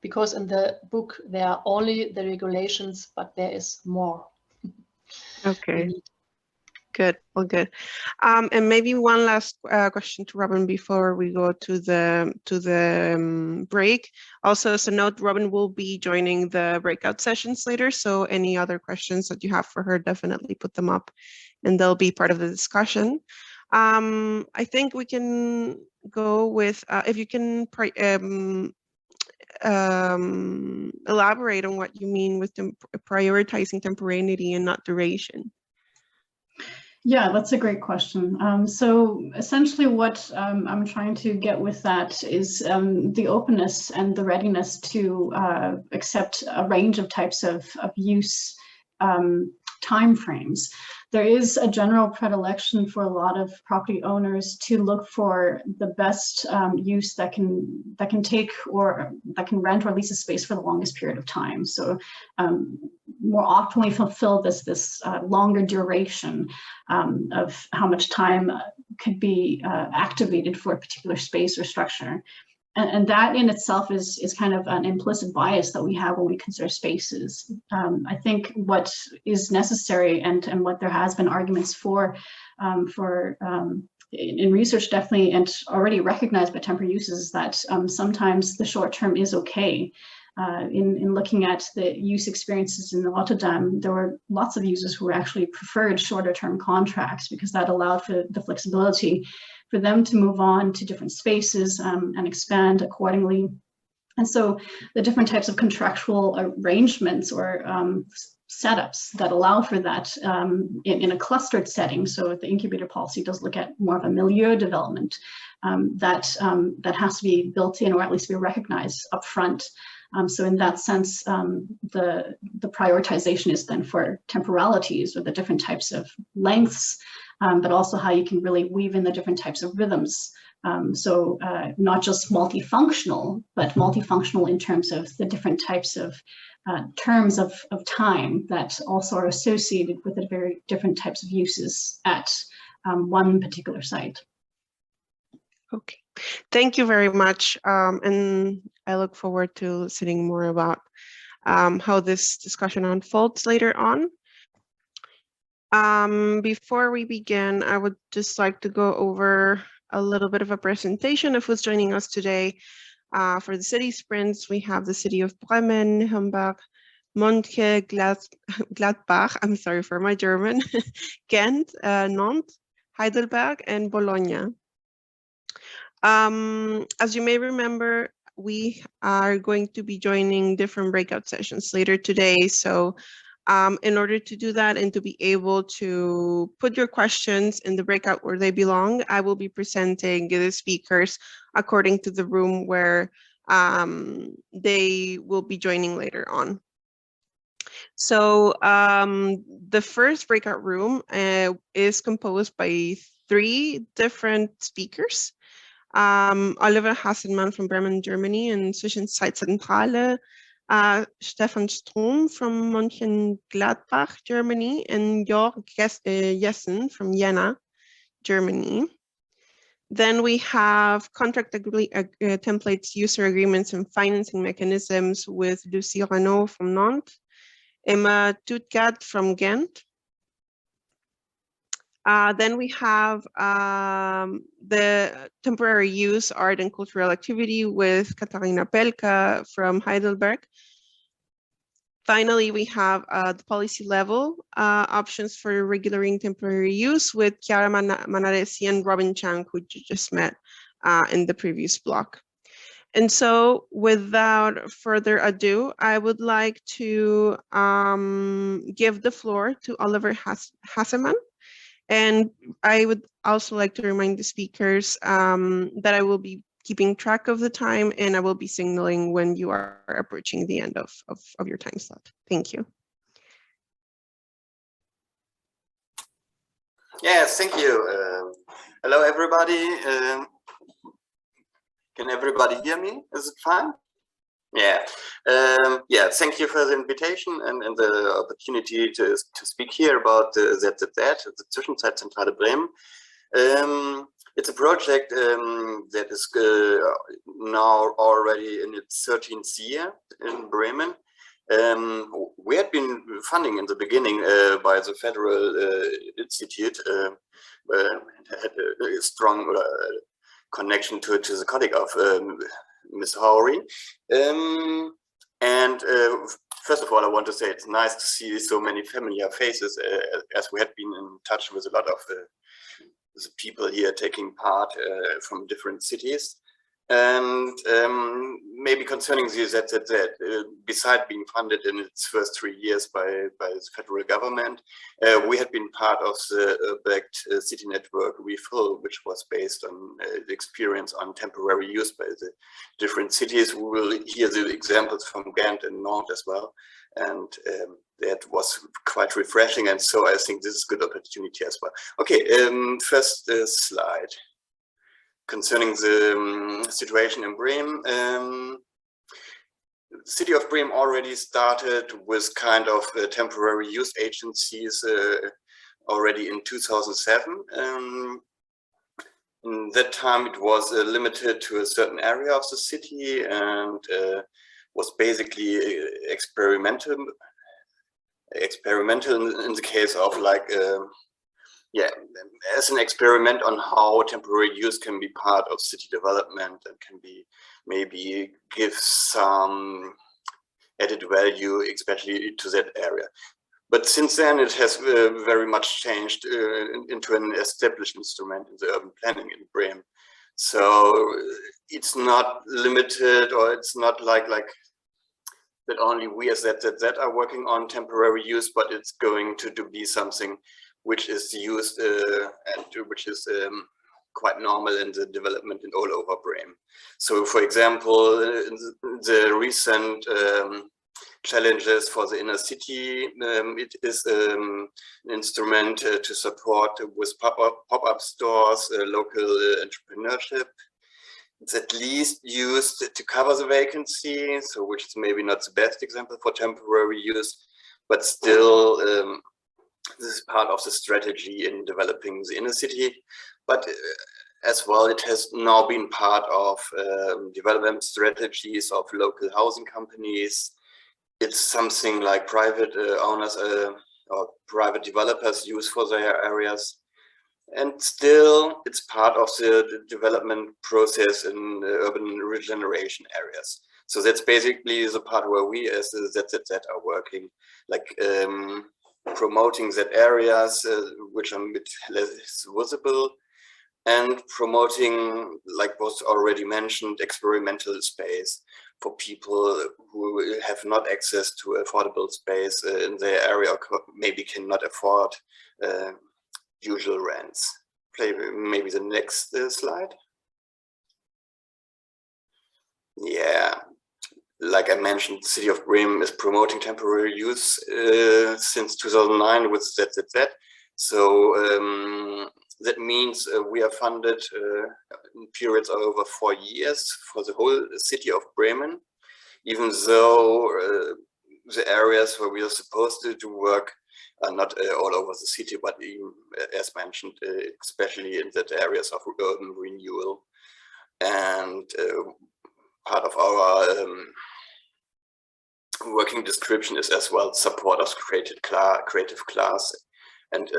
Because in the book there are only the regulations, but there is more. Okay. Good. Well, good. And maybe one last question to Robin before we go to the break. Also, as a note, Robin will be joining the breakout sessions later. So any other questions that you have for her, definitely put them up, and they'll be part of the discussion. I think we can go with if you can elaborate on what you mean with prioritizing temporaneity and not duration. Yeah, that's a great question. So essentially what I'm trying to get with that is the openness and the readiness to accept a range of types of use timeframes. There is a general predilection for a lot of property owners to look for the best use that can take or that can rent or lease a space for the longest period of time. So more optimally fulfill this longer duration of how much time could be activated for a particular space or structure. And that in itself is kind of an implicit bias that we have when we consider spaces. I think what is necessary and what there has been arguments for in research definitely, and already recognized by temporary uses, is that sometimes the short term is okay. In looking at the use experiences in Rotterdam, there were lots of users who actually preferred shorter term contracts because that allowed for the flexibility for them to move on to different spaces and expand accordingly. And so the different types of contractual arrangements or setups that allow for that in a clustered setting. So the incubator policy does look at more of a milieu development that has to be built in or at least be recognized upfront. So in that sense, the prioritization is then for temporalities or the different types of lengths, but also how you can really weave in the different types of rhythms. So not just multifunctional, but multifunctional in terms of the different types of terms of time that also are associated with the very different types of uses at one particular site. Okay, thank you very much. And I look forward to listening more about how this discussion unfolds later on. Before we begin, I would just like to go over a little bit of a presentation of who's joining us today. For the city sprints, we have the city of Bremen, Hamburg, Monke, Gladbach, I'm sorry for my German, Ghent, Nantes, Heidelberg, and Bologna. As you may remember, we are going to be joining different breakout sessions later today. So in order to do that and to be able to put your questions in the breakout where they belong, I will be presenting the speakers according to the room where they will be joining later on. So the first breakout room is composed by 3 different speakers. Oliver Hasselmann from Bremen, Germany, and Zwischenzeitzentrale, Stefan Strom from Mönchengladbach, Germany, and Jörg Jessen from Jena, Germany. Then we have contract templates, user agreements, and financing mechanisms with Lucie Renaud from Nantes, Emma Tutgat from Ghent. Then we have the temporary use, art and cultural activity with Katharina Pelka from Heidelberg. Finally, we have the policy level options for regulating temporary use with Chiara Manaresi and Robin Chang, who you just met in the previous block. And so without further ado, I would like to give the floor to Oliver Hasselmann. And I would also like to remind the speakers that I will be keeping track of the time and I will be signaling when you are approaching the end of your time slot. Thank you. Yes, thank you. Hello, everybody. Can everybody hear me? Is it fine? Yeah. Yeah, thank you for the invitation and the opportunity to speak here about the ZZZ, the Zwischenzeitzentrale Bremen. It's a project that is now already in its 13th year in Bremen. We had been funding in the beginning by the Federal Institute, had a strong connection to the colleague of Ms. Howry. First of all, I want to say it's nice to see so many familiar faces, as we had been in touch with a lot of the people here taking part from different cities. And maybe concerning the ZZZ, beside being funded in its first 3 years by the federal government, we had been part of the backed city network Refill, which was based on the experience on temporary use by the different cities. We will hear the examples from Ghent and Nantes as well. And that was quite refreshing. And so I think this is a good opportunity as well. Okay, first slide. Concerning the situation in Bremen, the city of Bremen already started with kind of temporary use agencies already in 2007. In that time, it was limited to a certain area of the city and was basically experimental in the case of like yeah, as an experiment on how temporary use can be part of city development and can be maybe give some added value, especially to that area. But since then, it has very much changed into an established instrument in the urban planning in Bremen. So it's not limited, or it's not like that only we as ZZZ are working on temporary use, but it's going to be something which is used and which is quite normal in the development in all over Bremen. So, for example, the recent challenges for the inner city, it is an instrument to support with pop-up stores, local entrepreneurship. It's at least used to cover the vacancy, so which is maybe not the best example for temporary use, but still this is part of the strategy in developing the inner city. But as well, it has now been part of development strategies of local housing companies. It's something like private owners or private developers use for their areas. And still, it's part of the development process in urban regeneration areas. So that's basically the part where we as the ZZZ are working, like promoting that areas which are a bit less visible, and promoting, like was already mentioned, experimental space for people who have not access to affordable space in their area, or maybe cannot afford usual rents. Play maybe the next slide. Yeah, like I mentioned, the city of Bremen is promoting temporary use since 2009 with ZZZ. So that means we are funded in periods of over 4 years for the whole city of Bremen, even though the areas where we are supposed to do work are not all over the city, but even, as mentioned, especially in the areas of urban renewal. And part of our working description is as well support of creative class and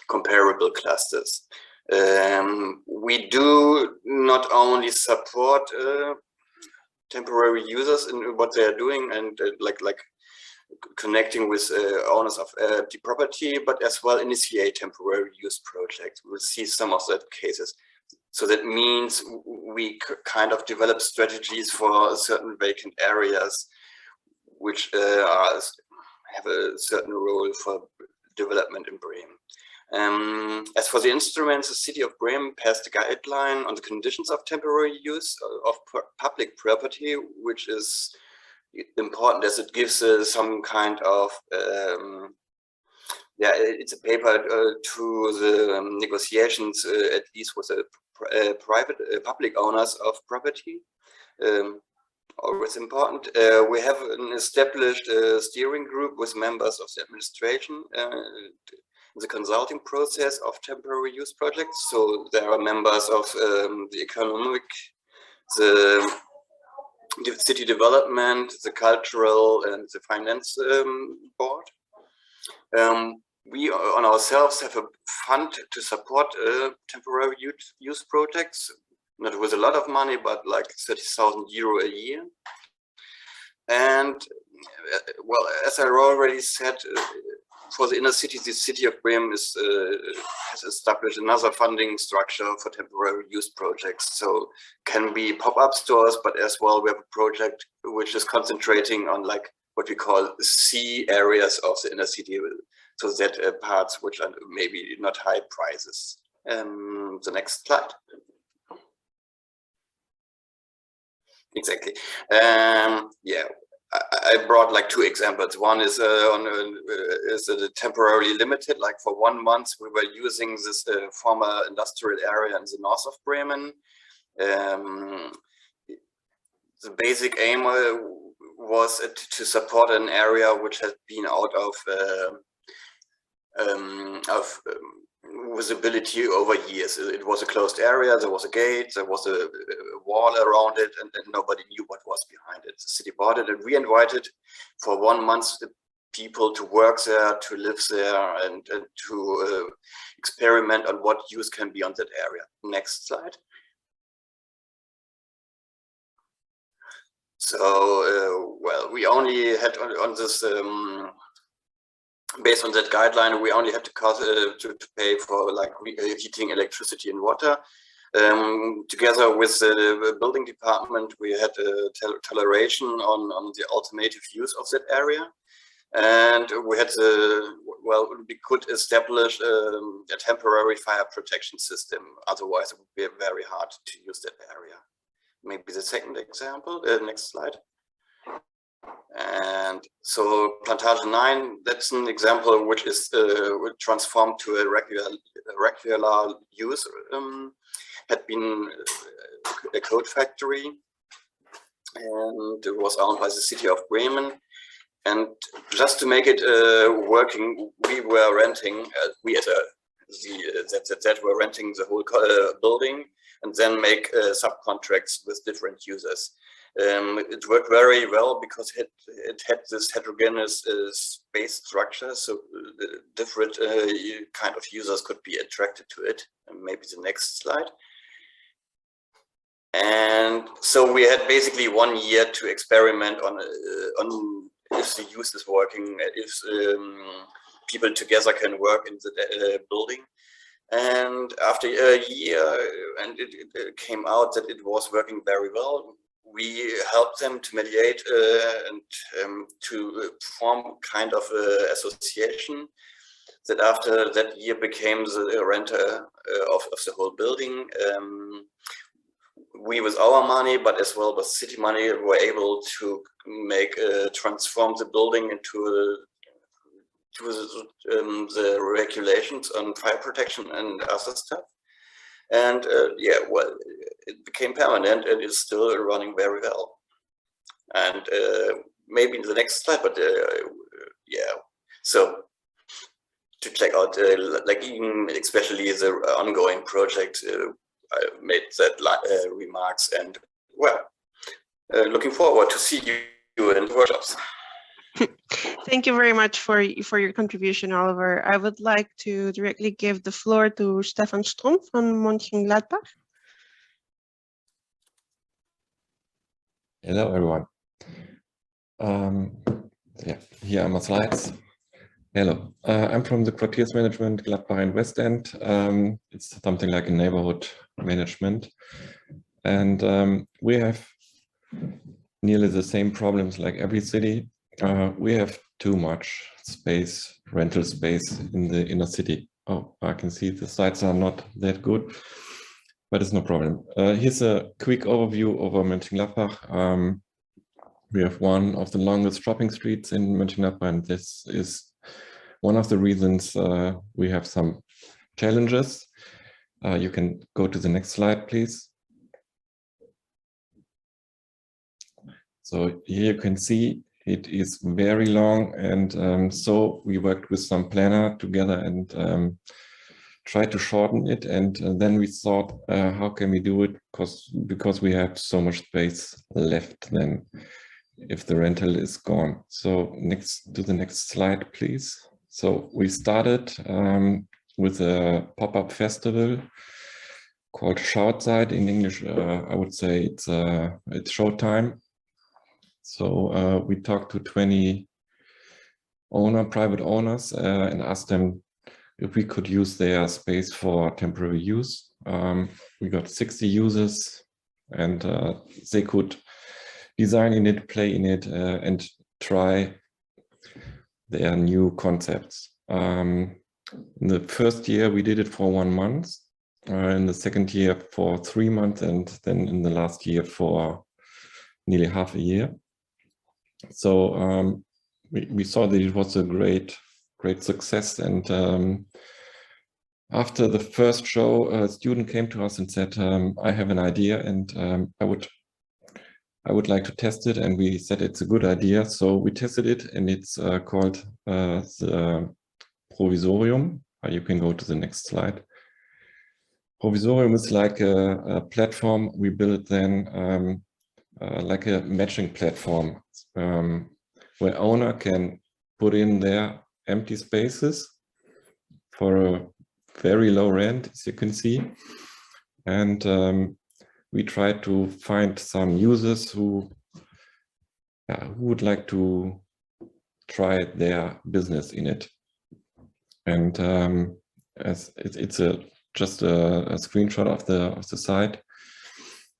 comparable clusters. We do not only support temporary users in what they are doing and like connecting with owners of empty property, but as well initiate temporary use projects. We'll see some of that cases. So that means we kind of develop strategies for certain vacant areas, which have a certain role for development in Bremen. As for the instruments, the city of Bremen passed a guideline on the conditions of temporary use of public property, which is important as it gives some kind of yeah, it's a paper to the negotiations at least with the private public owners of property. Always important. We have an established steering group with members of the administration the consulting process of temporary use projects. So there are members of the economic, the city development, the cultural, and the finance board. We on ourselves have a fund to support temporary use projects, not with a lot of money, but like 30,000 euro a year. And well, as I already said, for the inner city, the city of Bremen has established another funding structure for temporary use projects. So can be pop-up stores, but as well we have a project which is concentrating on like what we call C areas of the inner city. So that parts which are maybe not high prices. The next slide. Exactly. Yeah. I brought like 2 examples. One is temporarily limited. Like for 1 month, we were using this former industrial area in the north of Bremen. The basic aim was to support an area which had been out of visibility over years. It was a closed area, there was a gate, there was a wall around it, and nobody knew what was behind it. The city bought it, and we invited for 1 month people to work there, to live there, and to experiment on what use can be on that area. Next slide. So, well, we only had on this based on that guideline, we only had to pay for like heating, electricity, and water. Together with the building department, we had a toleration on the alternative use of that area, and we had we could establish a temporary fire protection system. Otherwise, it would be very hard to use that area. Maybe the second example. Next slide. And so Plantage 9, that's an example which is transformed to a regular use. Had been a coat factory, and it was owned by the city of Bremen. And just to make it working, we were renting, we as the were renting the whole building, and then make subcontracts with different users. It worked very well because it had this heterogeneous space structure, so different kind of users could be attracted to it. And maybe the next slide. And so we had basically 1 year to experiment on if the use is working, if people together can work in the building. And after a year, and it came out that it was working very well, we helped them to mediate and to form kind of an association that after that year became the renter of the whole building. We, with our money, but as well with city money, were able to make transform the building into the regulations on fire protection and other stuff. And yeah, well, it became permanent and is still running very well. And maybe in the next slide, but yeah. So to check out, like even especially the ongoing project, I made that remarks, and well, looking forward to see you in the workshops. Thank you very much for your contribution, Oliver. I would like to directly give the floor to Stefan Strom from Mönchengladbach. Hello, everyone. Yeah, here are my slides. Hello, I'm from the Quartiers Management Gladbach and West End. It's something like a neighborhood management. And we have nearly the same problems like every city. We have too much space, rental space in the inner city. Oh, I can see the slides are not that good, but it's no problem. Here's a quick overview over Mönchengladbach. We have one of the longest shopping streets in Mönchengladbach, and this is one of the reasons we have some challenges. You can go to the next slide, please. So here you can see it is very long, and so we worked with some planner together and tried to shorten it. And then we thought, how can we do it? Because we have so much space left then if the rental is gone. So next to the next slide, please. So we started with a pop-up festival called Shoutside. In English, I would say it's showtime. So we talked to 20 private owners and asked them if we could use their space for temporary use. We got 60 users, and they could design in it, play in it, and try their new concepts. In the first year, we did it for 1 month. In the second year for 3 months, and then in the last year for nearly half a year. So we saw that it was a great success. And after the first show, a student came to us and said, I have an idea, and I would like to test it. And we said it's a good idea. So we tested it, and it's called the Provisorium. You can go to the next slide. Provisorium is like a platform we built then, like a matching platform, where owner can put in their empty spaces for a very low rent, as you can see. And we tried to find some users who would like to try their business in it. And as it's just a screenshot of the site.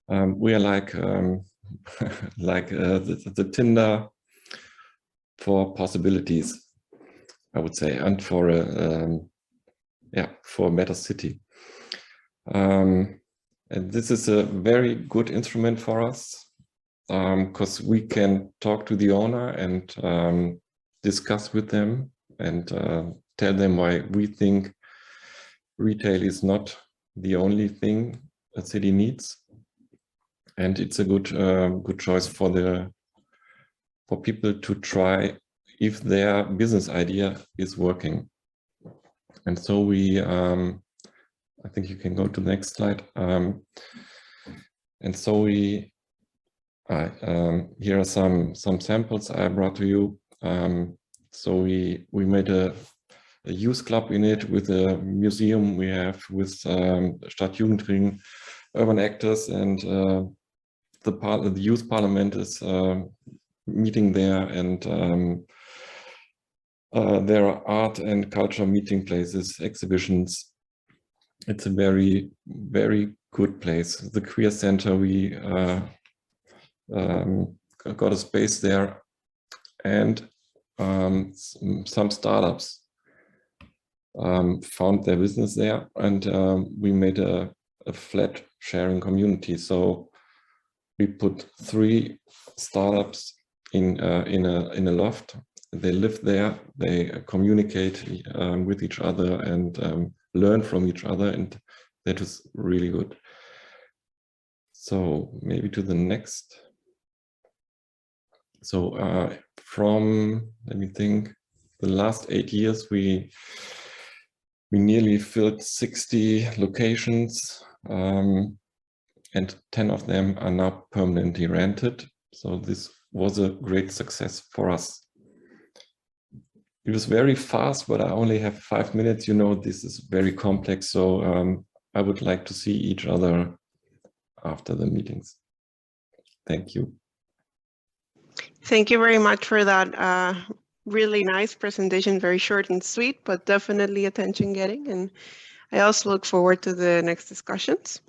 We are like the Tinder for possibilities, I would say, and for a better city. And this is a very good instrument for us, because we can talk to the owner and discuss with them and tell them why we think retail is not the only thing a city needs. And it's a good choice for people to try if their business idea is working. And so we, I think you can go to the next slide. And so we Here are some samples I brought to you. So we made a youth club in it with a museum we have with Stadtjugendring, urban actors, and the youth parliament is meeting there, and there are art and culture meeting places, exhibitions. It's a very, very good place. The Queer Center, we got a space there, and some startups found their business there, and we made a flat sharing community. So we put 3 startups in a loft. They live there, they communicate with each other and learn from each other, and that is really good. So maybe to the next. So let me think, the last 8 years, we nearly filled 60 locations, and 10 of them are now permanently rented. So this was a great success for us. It was very fast, but I only have 5 minutes. You know, this is very complex. So I would like to see each other after the meetings. Thank you. Thank you very much for that really nice presentation, very short and sweet, but definitely attention getting. And I also look forward to the next discussions.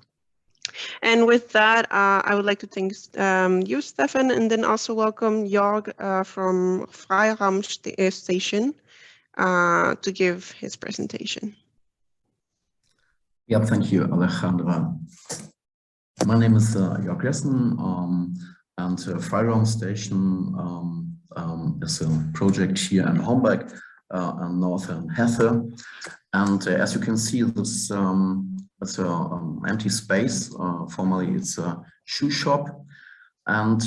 And with that, I would like to thank you, Stefan, and then also welcome Jörg from Freiraum Station to give his presentation. Yeah, thank you, Alejandra. My name is Jörg Jessen, and Freiraum Station is a project here in Homberg, in northern Hesse. And as you can see, this it's an empty space. Formerly, it's a shoe shop. And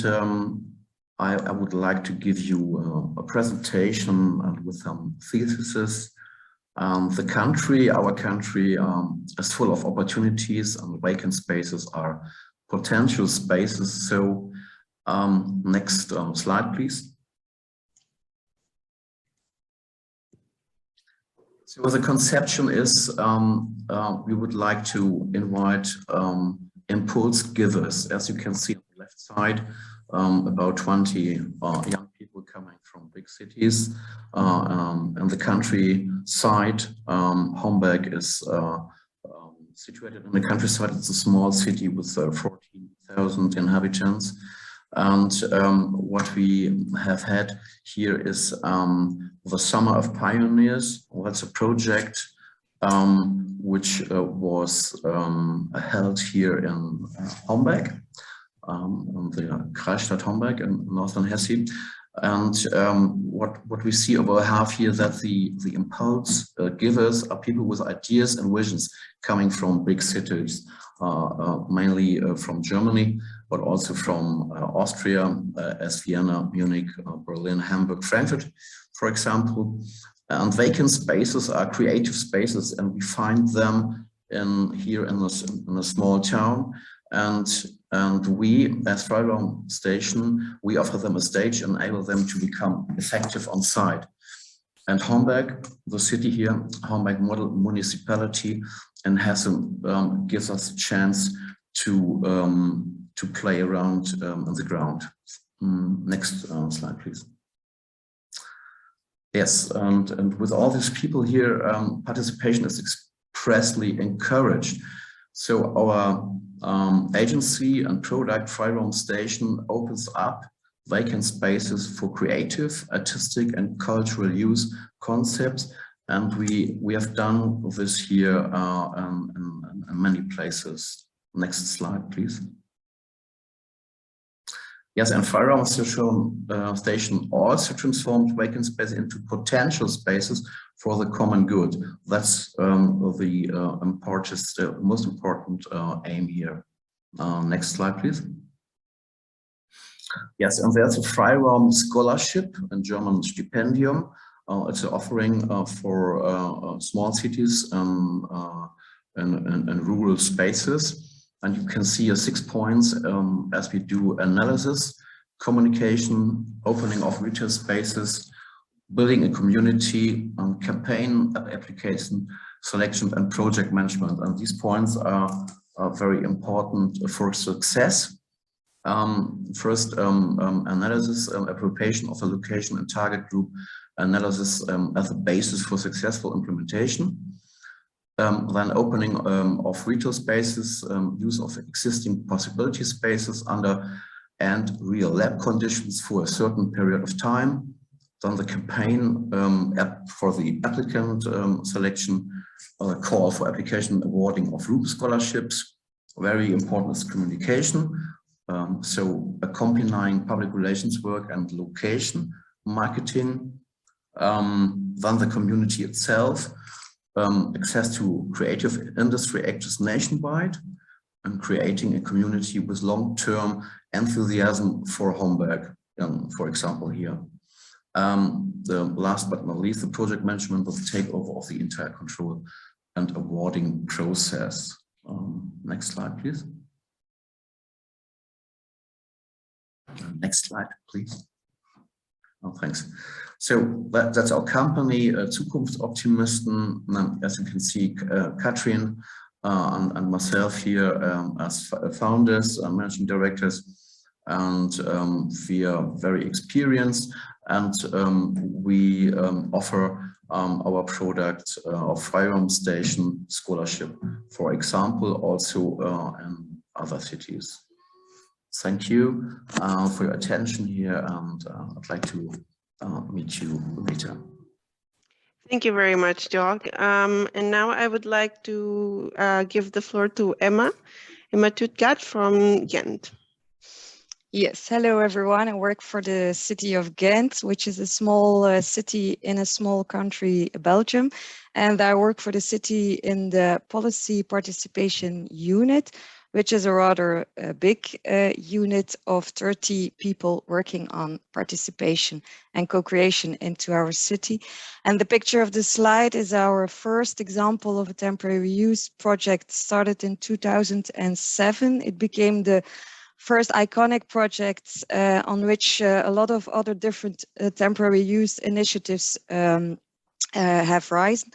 I would like to give you a presentation with some theses. The country, our country, is full of opportunities, and vacant spaces are potential spaces. So next slide, please. So the conception is we would like to invite impulse givers. As you can see on the left side, about 20 young people coming from big cities. And the countryside, Homberg is situated in the countryside. It's a small city with 14,000 inhabitants. And what we have had here is the Summer of Pioneers. That's a project which was held here in Homberg, in the Kreisstadt Homberg in northern Hesse. And what we see over half here, that the impulse givers are people with ideas and visions coming from big cities, mainly from Germany, but also from Austria, as Vienna, Munich, Berlin, Hamburg, Frankfurt, for example. And vacant spaces are creative spaces, and we find them here in a small town. And we, as Freiraum Station, we offer them a stage and enable them to become effective on site. And Homberg, the city here, Homberg Model Municipality, and Hesse gives us a chance to play around on the ground. Next slide, please. Yes, and with all these people here, participation is expressly encouraged. So our agency and product Freiraum Station opens up vacant spaces for creative, artistic, and cultural use concepts, and we have done this here in many places. Next slide, please. Yes, and Freiraum Station also transformed vacant space into potential spaces for the common good. That's the most important aim here. Next slide, please. Yes, and there's a Freiraum scholarship, in German Stipendium. It's an offering for small cities and rural spaces. And you can see 6 points as we do analysis, communication, opening of retail spaces, building a community, campaign application, selection and project management. And these points are very important for success. First, analysis, appropriation of a location and target group analysis as a basis for successful implementation. Then opening of retail spaces, use of existing possibility spaces under and real lab conditions for a certain period of time. Then the campaign for the applicant selection, call for application awarding of group scholarships. Very important is communication. So accompanying public relations work and location marketing. Then the community itself. Access to creative industry actors nationwide, and creating a community with long-term enthusiasm for Homberg, for example here. The last but not least, the project management was the takeover of the entire control and awarding process. Next slide, please. Next slide, please. Oh, thanks. So that's our company, Zukunftsoptimisten. As you can see, Katrin and myself here as founders, managing directors, and we are very experienced, and we offer our product of Freiraum Station Scholarship, for example, also in other cities. Thank you for your attention here, and I'd like to meet you later. Thank you very much, Jörg. And now I would like to give the floor to Emma Tutgat from Ghent. Yes, hello everyone. I work for the city of Ghent, which is a small city in a small country, Belgium. And I work for the city in the policy participation unit, which is a rather big unit of 30 people working on participation and co-creation into our city. And the picture of the slide is our first example of a temporary use project started in 2007. It became the first iconic project on which a lot of other different temporary use initiatives have risen.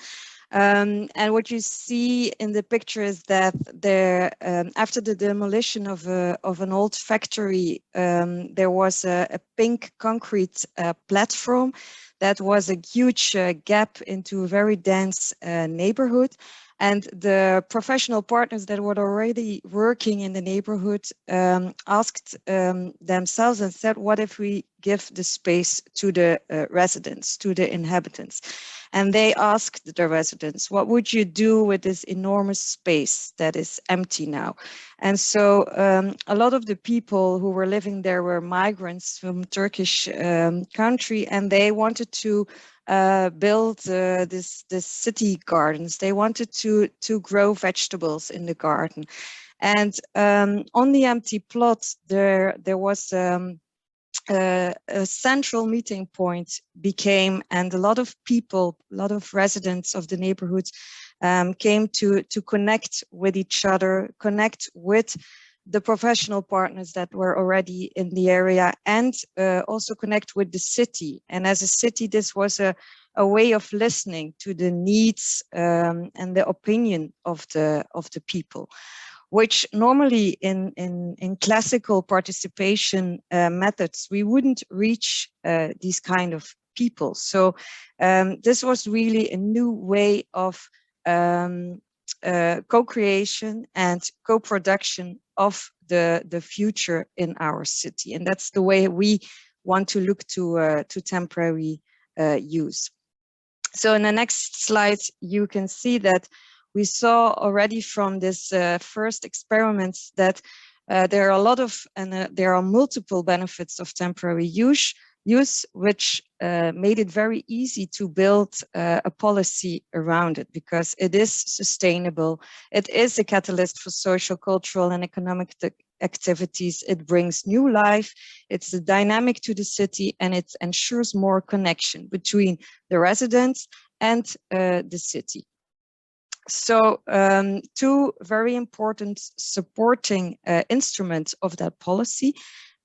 And what you see in the picture is that there, after the demolition of an old factory, there was a pink concrete platform that was a huge gap into a very dense neighborhood. And the professional partners that were already working in the neighborhood asked themselves and said, what if we give the space to the residents, to the inhabitants? And they asked the residents, what would you do with this enormous space that is empty now? And so a lot of the people who were living there were migrants from Turkish country, and they wanted to build this city gardens. They wanted to grow vegetables in the garden. And on the empty plot, there was a central meeting point became, and a lot of people, a lot of residents of the neighborhood came to connect with each other, connect with the professional partners that were already in the area, and also connect with the city. And as a city, this was a way of listening to the needs and the opinion of the people, which normally in classical participation methods, we wouldn't reach these kind of people. So this was really a new way of co-creation and co-production of the future in our city. And that's the way we want to look to temporary use. So in the next slide, you can see that we saw already from this first experiments that there are a lot of, and there are multiple benefits of temporary use, which made it very easy to build a policy around it, because it is sustainable. It is a catalyst for social, cultural, and economic activities. It brings new life. It's a dynamic to the city, and it ensures more connection between the residents and the city. So two very important supporting instruments of that policy.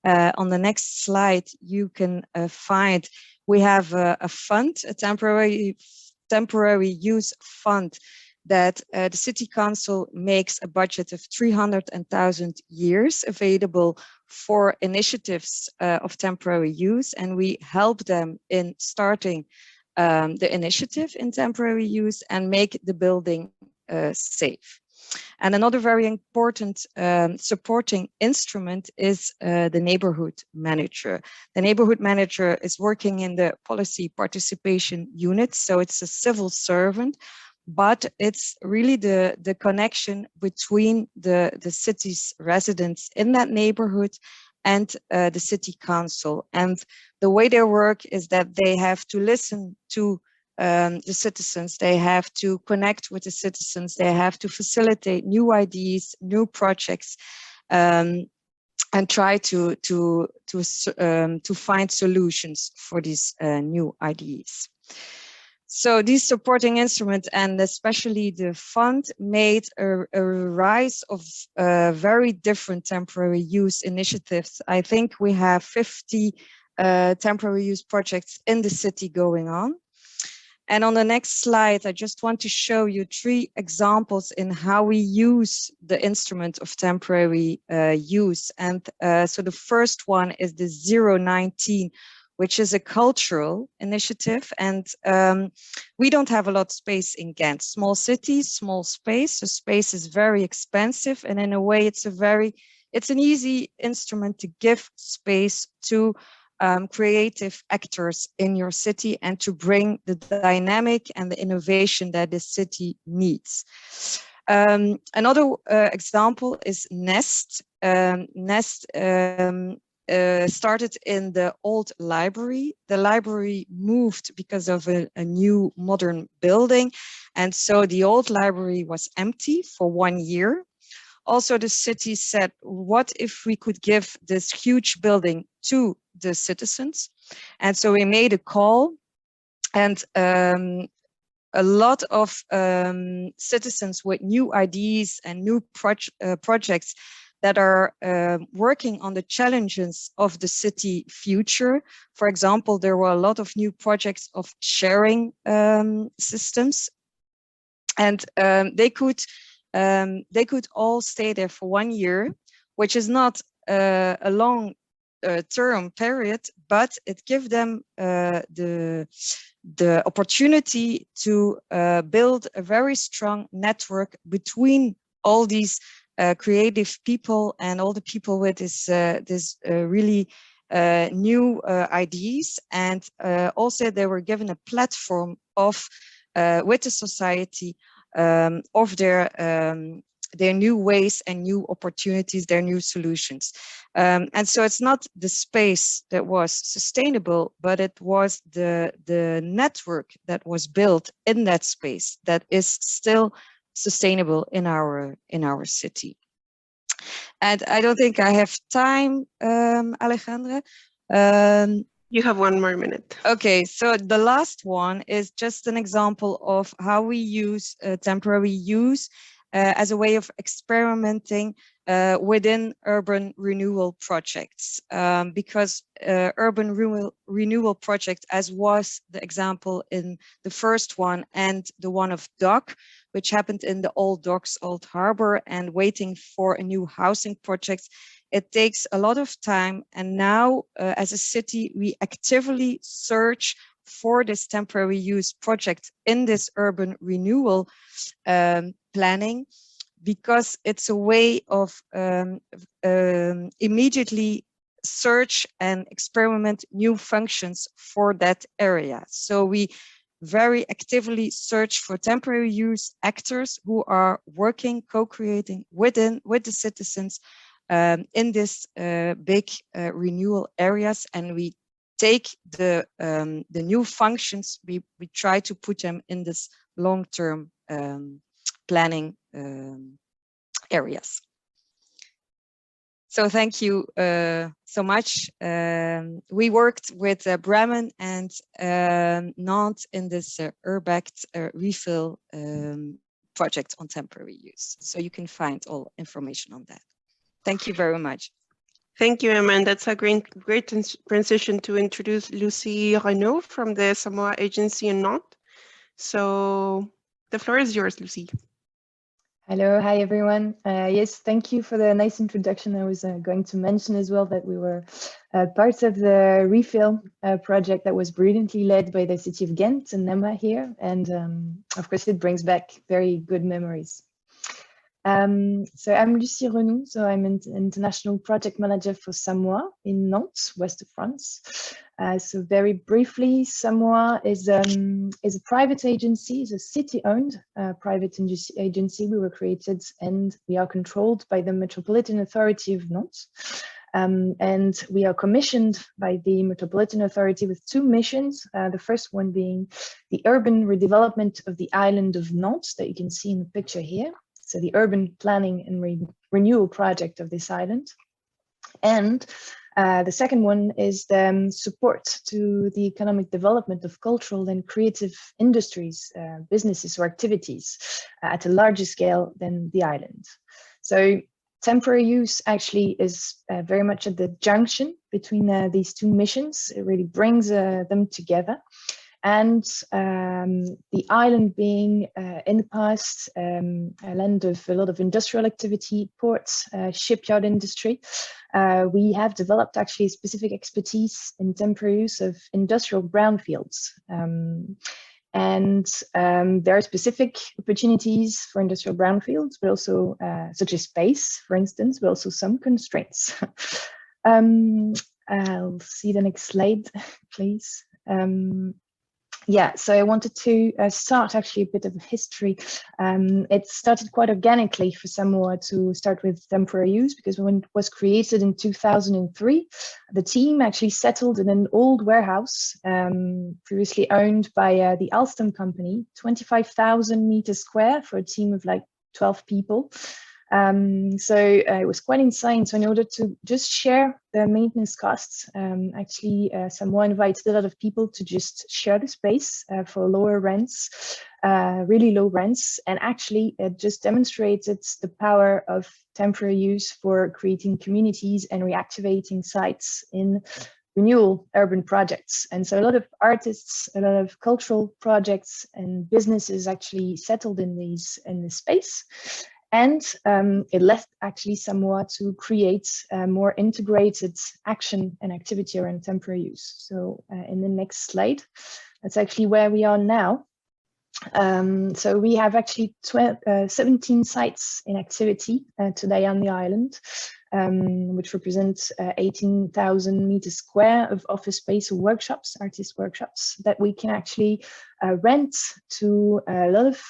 On the next slide, you can find we have a fund, a temporary use fund that the City Council makes a budget of 300,000 years available for initiatives of temporary use, and we help them in starting the initiative in temporary use and make the building safe. And another very important supporting instrument is the neighborhood manager. The neighborhood manager is working in the policy participation unit, so it's a civil servant, but it's really the connection between the city's residents in that neighborhood and the city council. And the way they work is that they have to listen to the citizens, they have to connect with the citizens, they have to facilitate new ideas, new projects, and try to find solutions for these new ideas. So these supporting instruments, and especially the fund, made a rise of very different temporary use initiatives. I think we have 50 temporary use projects in the city going on. And on the next slide, I just want to show you 3 examples in how we use the instrument of temporary use. And so the first one is the 019, which is a cultural initiative. And we don't have a lot of space in Ghent. Small cities, small space. So space is very expensive. And in a way, it's an easy instrument to give space to creative actors in your city and to bring the dynamic and the innovation that the city needs. Another example is Nest. Nest started in the old library. The library moved because of a new modern building. And so the old library was empty for 1 year. Also, the city said, what if we could give this huge building to the citizens? And so we made a call, and a lot of citizens with new ideas and new projects that are working on the challenges of the city future. For example, there were a lot of new projects of sharing systems, and they could all stay there for 1 year, which is not a long term period, but it gives them the opportunity to build a very strong network between all these creative people and all the people with this really new ideas. And also they were given a platform of with the society of their new ways and new opportunities, their new solutions. And so it's not the space that was sustainable, but it was the network that was built in that space that is still sustainable in our city. And I don't think I have time, Alejandra. You have 1 more minute. Okay, so the last one is just an example of how we use temporary use as a way of experimenting within urban renewal projects, because urban renewal project, as was the example in the first one and the one of Dock, which happened in the old Docks, Old Harbor, and waiting for a new housing project, it takes a lot of time. And now as a city, we actively search for this temporary use project in this urban renewal planning, because it's a way of immediately search and experiment new functions for that area. So we very actively search for temporary use actors who are working, co-creating with the citizens in this big renewal areas, and we take the new functions, we try to put them in this long-term planning areas. So thank you so much. We worked with Bremen and Nantes in this Urbact refill projects on temporary use. So you can find all information on that. Thank you very much. Thank you, Emma. And that's a great transition to introduce Lucie Renaud from the Samoa Agency in Nantes. So the floor is yours, Lucie. Hello, hi everyone. Yes, thank you for the nice introduction. I was going to mention as well that we were part of the refill project that was brilliantly led by the city of Ghent and Emma here. And of course, it brings back very good memories. So I'm Lucie Renaud, so I'm an international project manager for Samoa in Nantes, west of France. So very briefly, Samoa is a private agency, is a city-owned private agency. We were created and we are controlled by the Metropolitan Authority of Nantes. And we are commissioned by the Metropolitan Authority with two missions. The first one being the urban redevelopment of the island of Nantes that you can see in the picture here. So the urban planning and renewal project of this island. And the second one is the support to the economic development of cultural and creative industries, businesses or activities at a larger scale than the island. So temporary use actually is very much at the junction between these two missions. It really brings them together. And the island being in the past a land of a lot of industrial activity, ports, shipyard industry, we have developed actually a specific expertise in temporary use of industrial brownfields. And there are specific opportunities for industrial brownfields, but also such as space, for instance, but also some constraints. I'll see the next slide, please. Yeah, so I wanted to start actually a bit of history. It started quite organically for Samoa to start with temporary use, because when it was created in 2003, the team actually settled in an old warehouse previously owned by the Alstom company, 25,000 meters square for a team of like 12 people. So it was quite insane. So in order to just share the maintenance costs, actually Samoa invited a lot of people to just share the space for lower rents, really low rents. And actually it just demonstrated the power of temporary use for creating communities and reactivating sites in renewal urban projects. And so a lot of artists, a lot of cultural projects and businesses actually settled in this space. And it left actually Samoa to create a more integrated action and activity around temporary use. So in the next slide, that's actually where we are now. So we have actually 17 sites in activity today on the island, which represents 18,000 meters square of office space or workshops, artist workshops, that we can actually rent to a lot of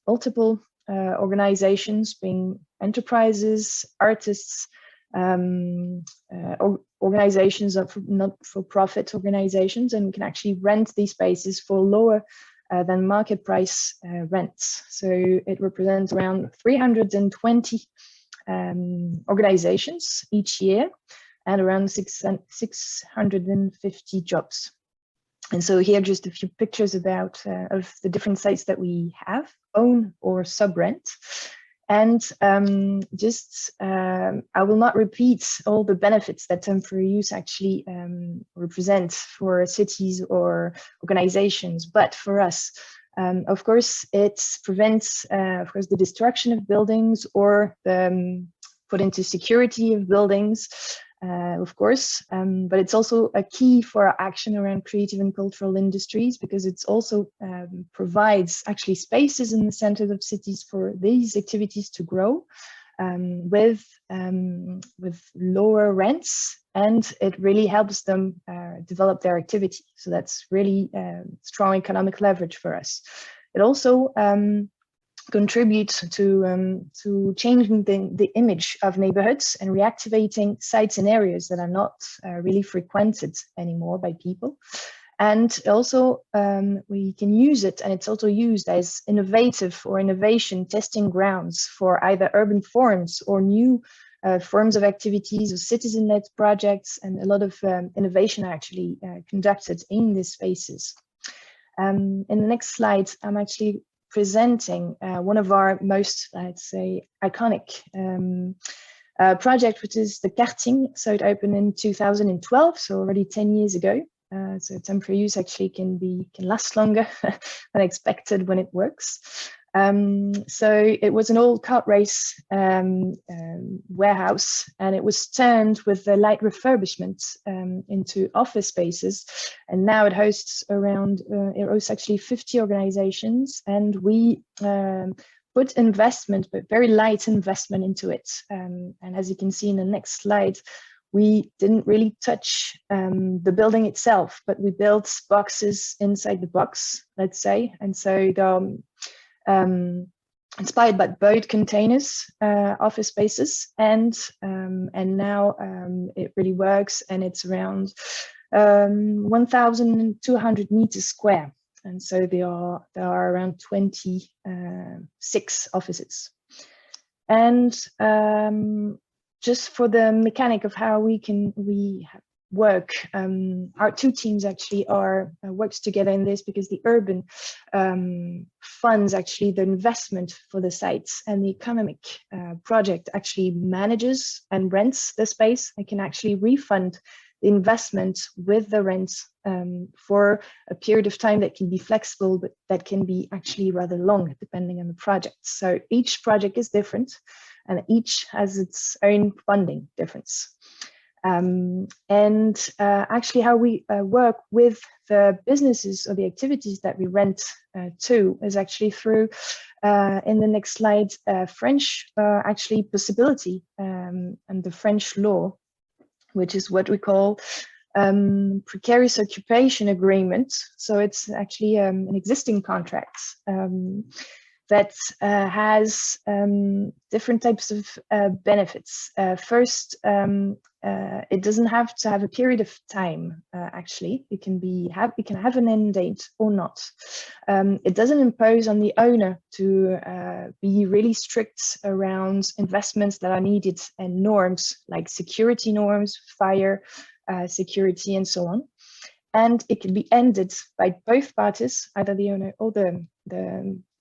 multiple organizations, being enterprises, artists, organizations of not-for-profit organizations, and we can actually rent these spaces for lower than market price rents. So it represents around 320 organizations each year and around 650 jobs. And so here just a few pictures about of the different sites that we have, own or sub-rent. And I will not repeat all the benefits that temporary use actually represent for cities or organizations, but for us, of course, it prevents, of course, the destruction of buildings or the put into security of buildings. Of course, but it's also a key for our action around creative and cultural industries, because it's also provides actually spaces in the centers of cities for these activities to grow with lower rents, and it really helps them develop their activity. So that's really strong economic leverage for us. It also contribute to changing the image of neighborhoods and reactivating sites and areas that are not really frequented anymore by people. And also we can use it, and it's also used as innovative or innovation testing grounds for either urban forums or new forms of activities or citizen-led projects, and a lot of innovation are actually conducted in these spaces. In the next slide, I'm actually presenting one of our most, let's say, iconic project, which is the karting. So it opened in 2012, so already 10 years ago. So temporary use actually can last longer than expected when it works. So it was an old kart race warehouse, and it was turned with the light refurbishment into office spaces. And now it hosts around, it hosts actually 50 organizations, and we put investment, but very light investment into it. And as you can see in the next slide, we didn't really touch the building itself, but we built boxes inside the box, let's say. And so the inspired by boat containers, office spaces, and now it really works, and it's around 1,200 meters square. And so there are around 26 offices. And just for the mechanic of how we work, our two teams actually works together in this, because the urban funds actually the investment for the sites, and the economic project actually manages and rents the space. It can actually refund the investment with the rent for a period of time that can be flexible, but that can be actually rather long depending on the project. So each project is different, and each has its own funding difference. Actually how we work with the businesses or the activities that we rent to is actually through, in the next slide, French actually possibility and the French law, which is what we call precarious occupation agreement. So it's actually an existing contract that has different types of benefits. First, it doesn't have to have a period of time. Actually, it can have an end date or not. It doesn't impose on the owner to be really strict around investments that are needed and norms like security norms, fire security, and so on. And it can be ended by both parties, either the owner or the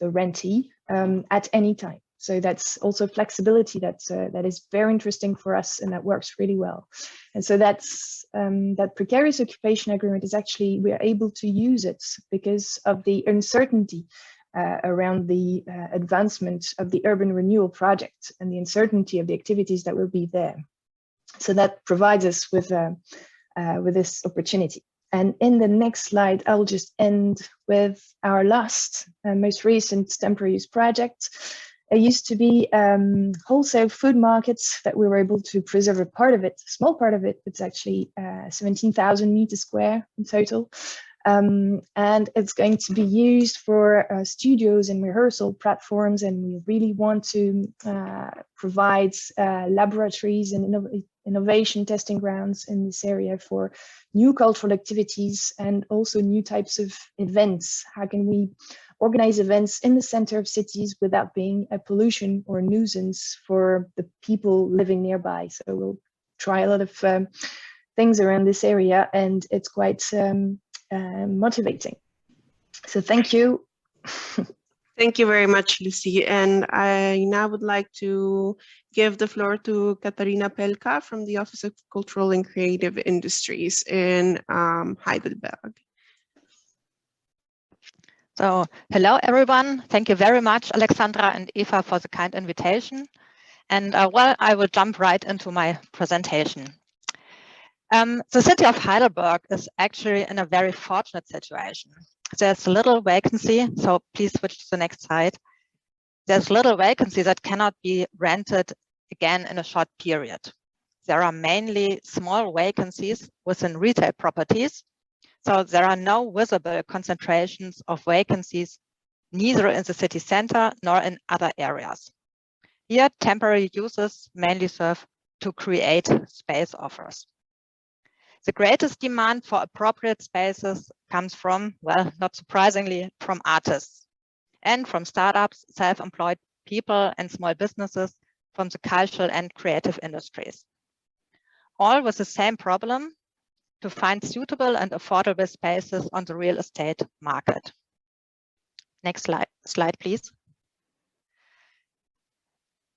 rentee, at any time. So that's also flexibility that is very interesting for us, and that works really well. And so that's that precarious occupation agreement is actually, we are able to use it because of the uncertainty around the advancement of the urban renewal project and the uncertainty of the activities that will be there. So that provides us with this opportunity. And in the next slide, I'll just end with our last most recent temporary use project. It used to be wholesale food markets that we were able to preserve a part of it, a small part of it. It's actually 17,000 meters square in total. And it's going to be used for studios and rehearsal platforms. And we really want to provide laboratories and innovation testing grounds in this area for new cultural activities and also new types of events. How can we organize events in the center of cities without being a pollution or a nuisance for the people living nearby? So we'll try a lot of things around this area, and it's quite motivating. So thank you. Thank you very much, Lucy. And I now would like to give the floor to Katarina Pelka from the Office of Cultural and Creative Industries in Heidelberg. So, hello everyone. Thank you very much, Alexandra and Eva, for the kind invitation. And well, I will jump right into my presentation. The city of Heidelberg is actually in a very fortunate situation. There's a little vacancy, so please switch to the next slide. There's little vacancy that cannot be rented again in a short period. There are mainly small vacancies within retail properties, so there are no visible concentrations of vacancies, neither in the city center nor in other areas. Here, temporary uses mainly serve to create space offers. The greatest demand for appropriate spaces comes from, well, not surprisingly, from artists and from startups, self-employed people and small businesses from the cultural and creative industries. All with the same problem, to find suitable and affordable spaces on the real estate market. Next slide, please.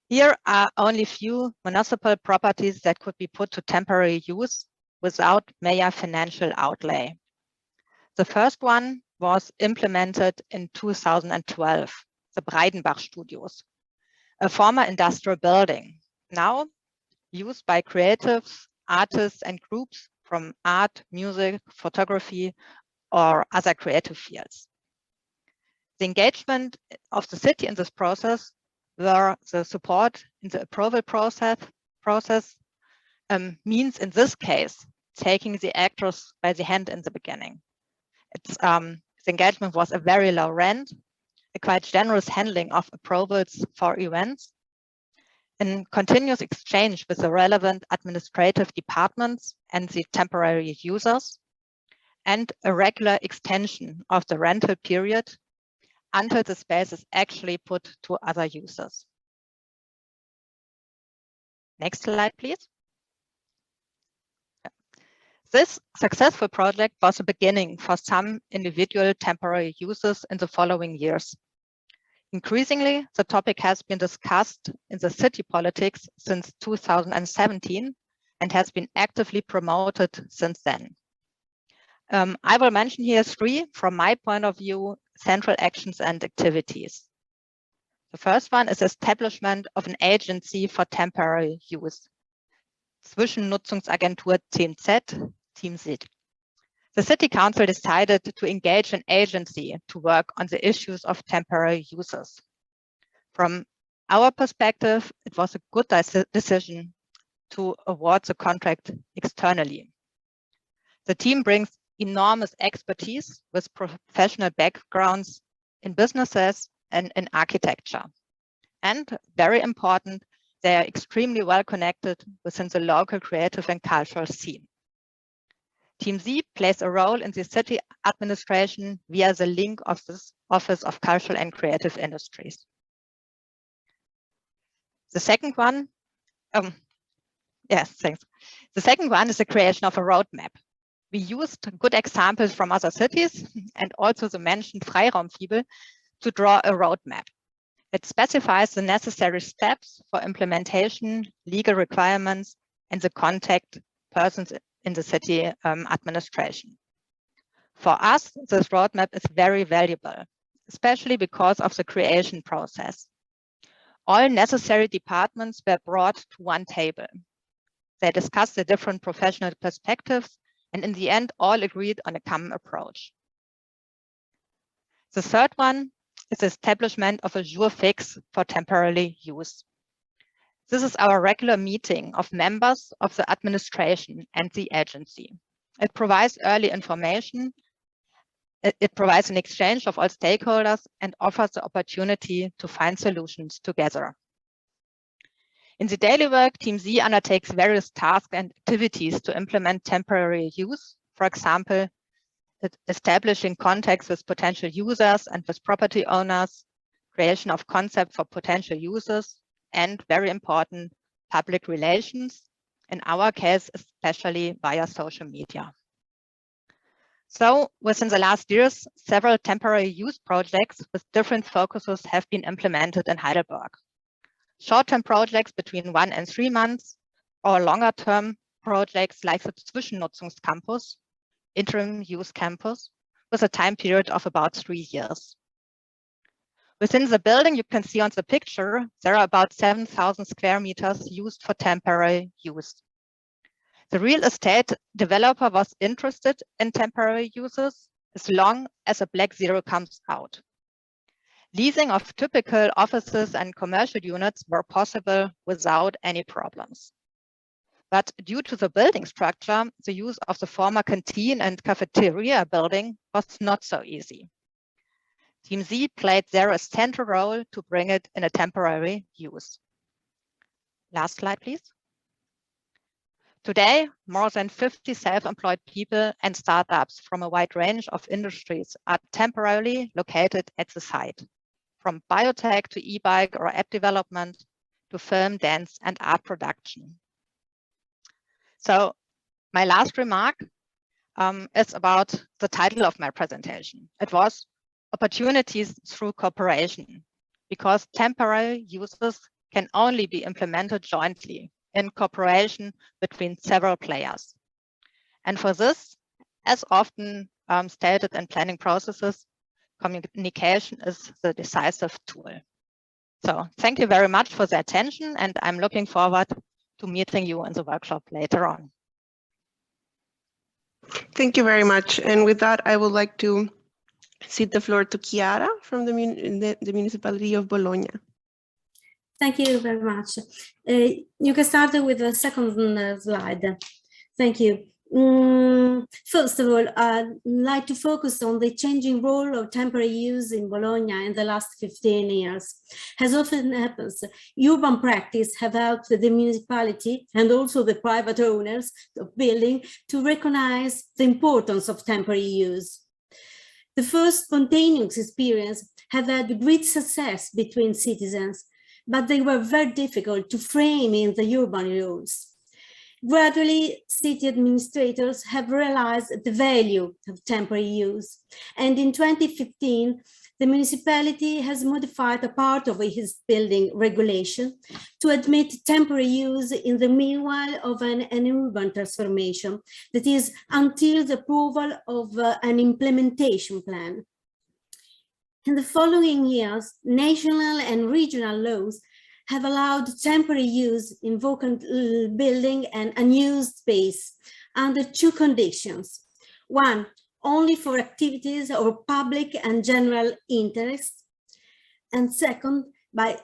Here are only few municipal properties that could be put to temporary use without major financial outlay. The first one was implemented in 2012, the Breidenbach Studios, a former industrial building, now used by creatives, artists, and groups from art, music, photography, or other creative fields. The engagement of the city in this process were the support in the approval process means in this case, taking the actors by the hand in the beginning. The engagement was a very low rent, a quite generous handling of approvals for events, and continuous exchange with the relevant administrative departments and the temporary users, and a regular extension of the rental period until the space is actually put to other users. Next slide, please. This successful project was a beginning for some individual temporary users in the following years. Increasingly, the topic has been discussed in the city politics since 2017 and has been actively promoted since then. I will mention here three, from my point of view, central actions and activities. The first one is establishment of an agency for temporary use, Zwischennutzungsagentur 10Z, Team Z. The City Council decided to engage an agency to work on the issues of temporary users. From our perspective, it was a good decision to award the contract externally. The team brings enormous expertise with professional backgrounds in businesses and in architecture. And very important, they are extremely well connected within the local creative and cultural scene. Team Z plays a role in the city administration via the link of this Office of Cultural and Creative Industries. The second one, yes, thanks. The second one is the creation of a roadmap. We used good examples from other cities and also the mentioned Freiraumfibel to draw a roadmap. It specifies the necessary steps for implementation, legal requirements, and the contact persons in the city administration. For us, this roadmap is very valuable, especially because of the creation process. All necessary departments were brought to one table. They discussed the different professional perspectives, and in the end, all agreed on a common approach. The third one is the establishment of a jour fixe for temporary use. This is our regular meeting of members of the administration and the agency. It provides early information. It provides an exchange of all stakeholders and offers the opportunity to find solutions together. In the daily work, Team Z undertakes various tasks and activities to implement temporary use. For example, establishing contacts with potential users and with property owners, creation of concepts for potential users, and very important, public relations, in our case, especially via social media. So within the last years, several temporary use projects with different focuses have been implemented in Heidelberg. Short-term projects between 1 and 3 months, or longer-term projects like the Zwischennutzungscampus, interim use campus, with a time period of about 3 years. Within the building, you can see on the picture, there are about 7,000 square meters used for temporary use. The real estate developer was interested in temporary uses as long as a black zero comes out. Leasing of typical offices and commercial units were possible without any problems. But due to the building structure, the use of the former canteen and cafeteria building was not so easy. Team Z played there a central role to bring it in a temporary use. Last slide, please. Today, more than 50 self-employed people and startups from a wide range of industries are temporarily located at the site, from biotech to e-bike or app development to film, dance, and art production. So my last remark is about the title of my presentation. It was opportunities through cooperation, because temporary uses can only be implemented jointly in cooperation between several players. And for this, as often stated in planning processes, communication is the decisive tool. So thank you very much for the attention, and I'm looking forward to meeting you in the workshop later on. Thank you very much. And with that, I would like to cede the floor to Chiara from the municipality of Bologna. Thank you very much. You can start with the second slide. Thank you. First of all, I'd like to focus on the changing role of temporary use in Bologna in the last 15 years. As often happens, urban practice have helped the municipality and also the private owners of building to recognize the importance of temporary use. The first spontaneous experience have had great success between citizens, but they were very difficult to frame in the urban rules. Gradually, city administrators have realized the value of temporary use. And in 2015, the municipality has modified a part of its building regulation to admit temporary use in the meanwhile of an urban transformation, that is, until the approval of an implementation plan. In the following years, national and regional laws have allowed temporary use in vacant building and unused space under two conditions. One, only for activities of public and general interest. And second, by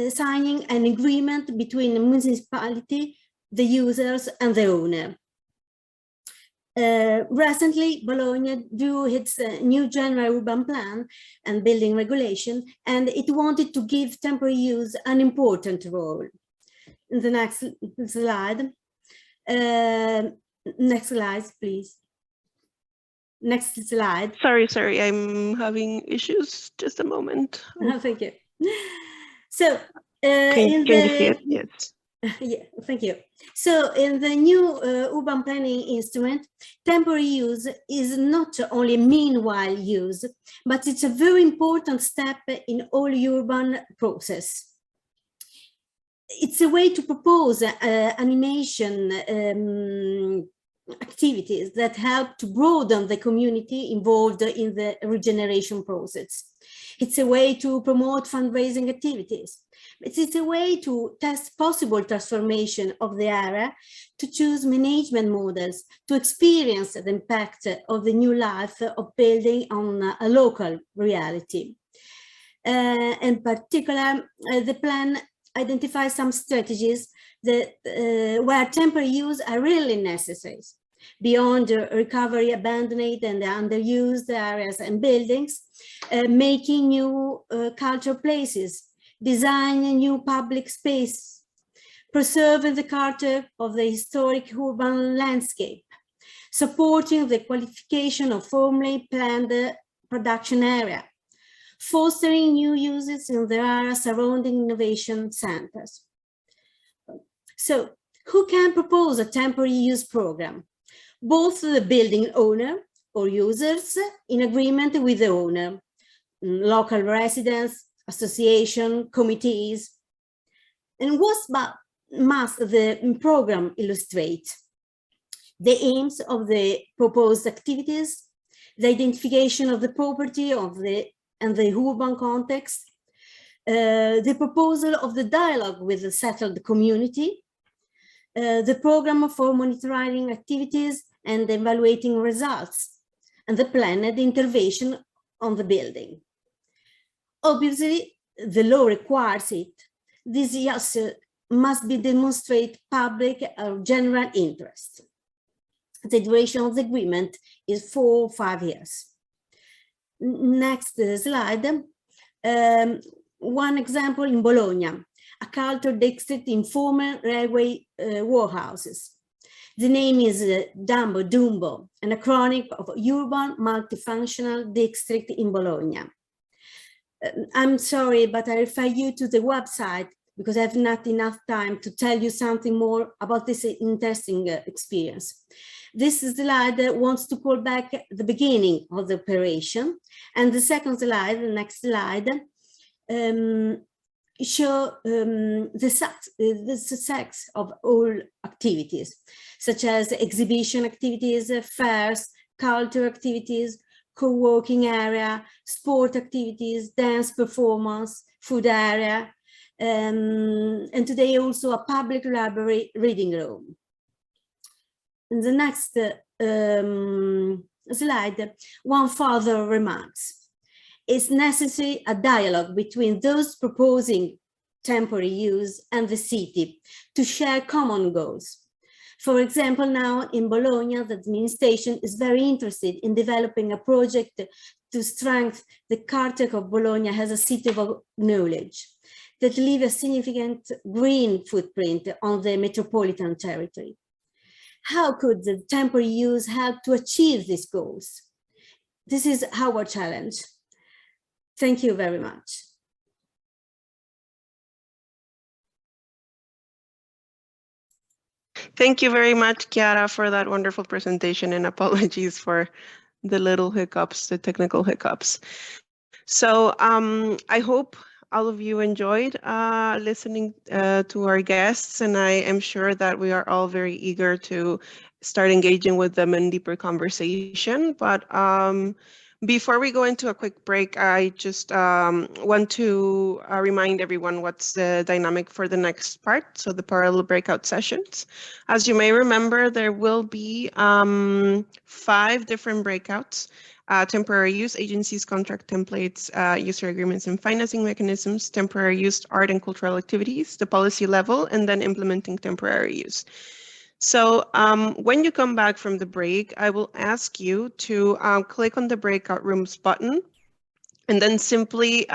signing an agreement between the municipality, the users, and the owner. Recently, Bologna drew its new general urban plan and building regulation, and it wanted to give temporary use an important role. In the next slide. Next slide, please. Next slide. Sorry, I'm having issues. Just a moment. Oh, thank you. So, can you see it? Yes. Yeah, thank you. So in the new urban planning instrument, temporary use is not only meanwhile use, but it's a very important step in all urban process. It's a way to propose animation activities that help to broaden the community involved in the regeneration process. It's a way to promote fundraising activities. It's a way to test possible transformation of the area, to choose management models, to experience the impact of the new life of building on a local reality. In particular, the plan identifies some strategies that, where temporary use are really necessary. Beyond recovery, abandoned and underused areas and buildings, making new cultural places, designing new public space, preserving the character of the historic urban landscape, supporting the qualification of formally planned production area, fostering new uses in the area surrounding innovation centers. So, who can propose a temporary use program? Both the building owner or users in agreement with the owner, local residents, association, committees. And what must the program illustrate? The aims of the proposed activities, the identification of the property and the urban context, the proposal of the dialogue with the settled community, the program for monitoring activities and evaluating results, and the planned intervention on the building. Obviously, the law requires it. This must be demonstrate public or general interest. The duration of the agreement is 4 or 5 years. Next slide. One example in Bologna, a cultural district in former railway warehouses. The name is Dumbo, an acronym of Urban Multifunctional District in Bologna. I'm sorry, but I refer you to the website because I have not enough time to tell you something more about this interesting experience. This slide wants to call back the beginning of the operation. And the second slide, the next slide, show the success of all activities, such as exhibition activities, fairs, cultural activities, co-working area, sport activities, dance performance, food area, and today also a public library reading room. In the next slide, one further remarks. It's necessary a dialogue between those proposing temporary use and the city to share common goals. For example, now in Bologna, the administration is very interested in developing a project to strengthen the character of Bologna as a city of knowledge that leave a significant green footprint on the metropolitan territory. How could the temporary use help to achieve these goals? This is our challenge. Thank you very much. Thank you very much, Chiara, for that wonderful presentation, and apologies for the little hiccups, the technical hiccups. So I hope all of you enjoyed listening to our guests, and I am sure that we are all very eager to start engaging with them in deeper conversation. But before we go into a quick break, I just want to remind everyone what's the dynamic for the next part, so the parallel breakout sessions. As you may remember, there will be 5 different breakouts: temporary use, agencies, contract templates, user agreements and financing mechanisms, temporary use, art and cultural activities, the policy level, and then implementing temporary use. So when you come back from the break, I will ask you to click on the breakout rooms button and then simply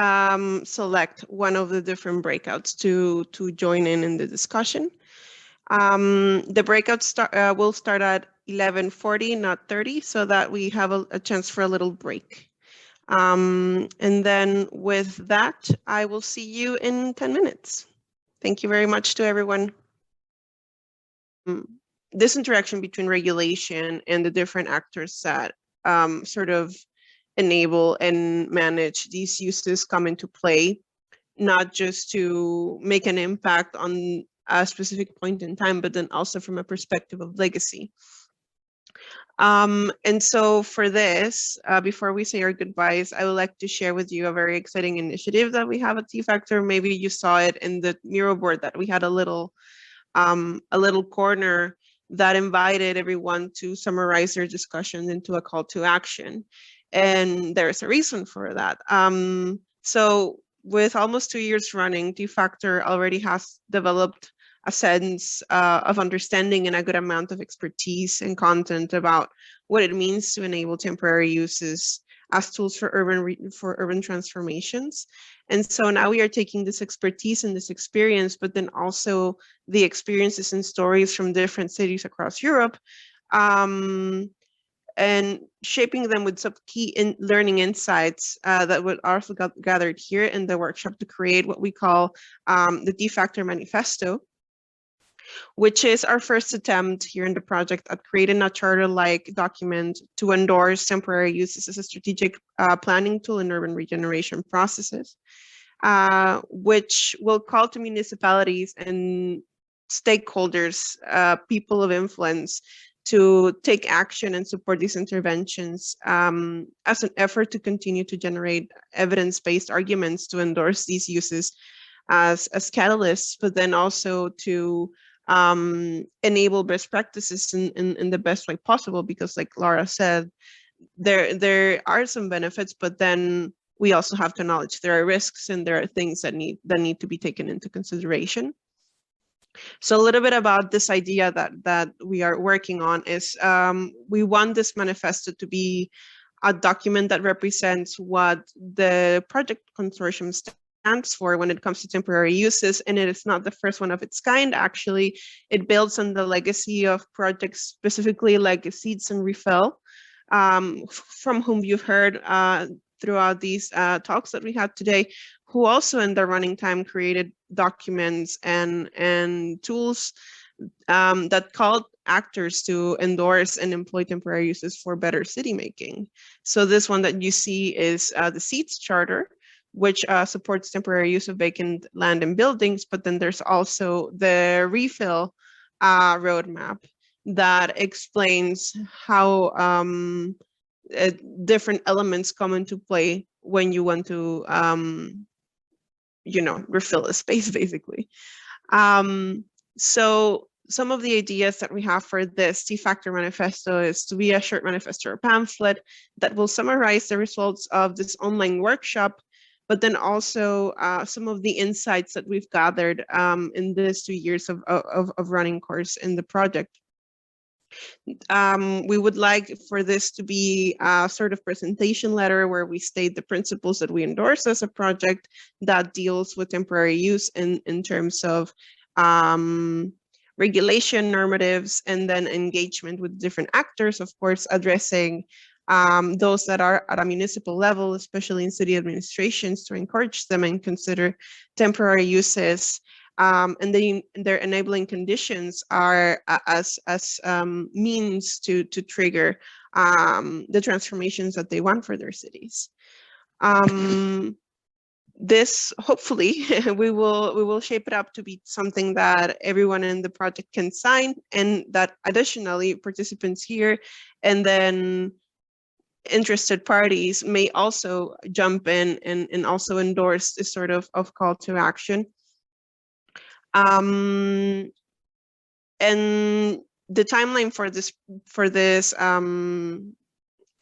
select one of the different breakouts to join in the discussion. The breakout will start at 11:40, not 30, so that we have a chance for a little break. And then with that, I will see you in 10 minutes. Thank you very much to everyone. This interaction between regulation and the different actors that sort of enable and manage these uses come into play, not just to make an impact on a specific point in time, but then also from a perspective of legacy. And so for this, before we say our goodbyes, I would like to share with you a very exciting initiative that we have at T-Factor. Maybe you saw it in the Miro board that we had a little corner that invited everyone to summarize their discussion into a call to action. And there's a reason for that. So with almost 2 years running, T-Factor already has developed a sense of understanding and a good amount of expertise and content about what it means to enable temporary uses as tools for urban transformations. And so now we are taking this expertise and this experience, but then also the experiences and stories from different cities across Europe, and shaping them with some key learning insights that were also gathered here in the workshop to create what we call the T-Factor Manifesto, which is our first attempt here in the project at creating a charter-like document to endorse temporary uses as a strategic planning tool in urban regeneration processes, which will call to municipalities and stakeholders, people of influence, to take action and support these interventions as an effort to continue to generate evidence-based arguments to endorse these uses as catalysts, but then also to enable best practices in the best way possible, because like Laura said, there are some benefits, but then we also have to acknowledge there are risks and there are things that need to be taken into consideration. So a little bit about this idea that we are working on is we want this manifesto to be a document that represents what the project consortium stands for when it comes to temporary uses, and it is not the first one of its kind. Actually, it builds on the legacy of projects, specifically like Seeds and Refill, from whom you've heard throughout these talks that we had today, who also in their running time created documents and tools that called actors to endorse and employ temporary uses for better city making. So this one that you see is the Seats Charter, which supports temporary use of vacant land and buildings, but then there's also the refill roadmap that explains how different elements come into play when you want to, refill a space, basically. So some of the ideas that we have for this T-Factor manifesto is to be a short manifesto or pamphlet that will summarize the results of this online workshop, but then also some of the insights that we've gathered in these 2 years of running course in the project. We would like for this to be a sort of presentation letter where we state the principles that we endorse as a project that deals with temporary use in terms of regulation, normatives, and then engagement with different actors, of course, addressing those that are at a municipal level, especially in city administrations, to encourage them and consider temporary uses. And then their enabling conditions are as means to trigger the transformations that they want for their cities. This hopefully we will shape it up to be something that everyone in the project can sign, and that additionally participants here and then interested parties may also jump in and also endorse this sort of call to action. And the timeline for this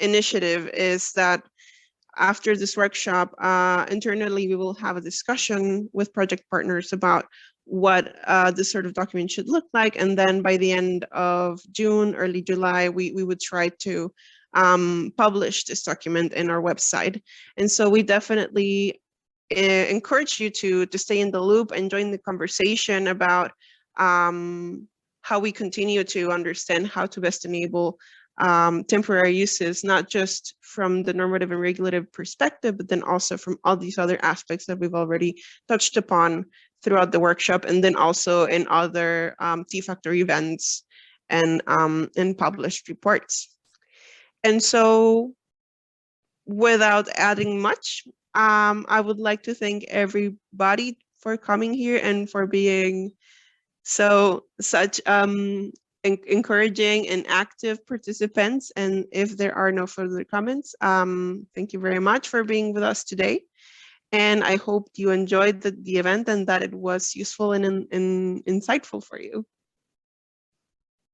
initiative is that after this workshop, internally we will have a discussion with project partners about what this sort of document should look like, and then by the end of June, early July, we would try to publish this document in our website. And so we definitely encourage you to stay in the loop and join the conversation about how we continue to understand how to best enable temporary uses, not just from the normative and regulative perspective, but then also from all these other aspects that we've already touched upon throughout the workshop, and then also in other T-Factor events and published reports. And so without adding much, I would like to thank everybody for coming here and for being such encouraging and active participants. And if there are no further comments, thank you very much for being with us today. And I hope you enjoyed the event and that it was useful and insightful for you.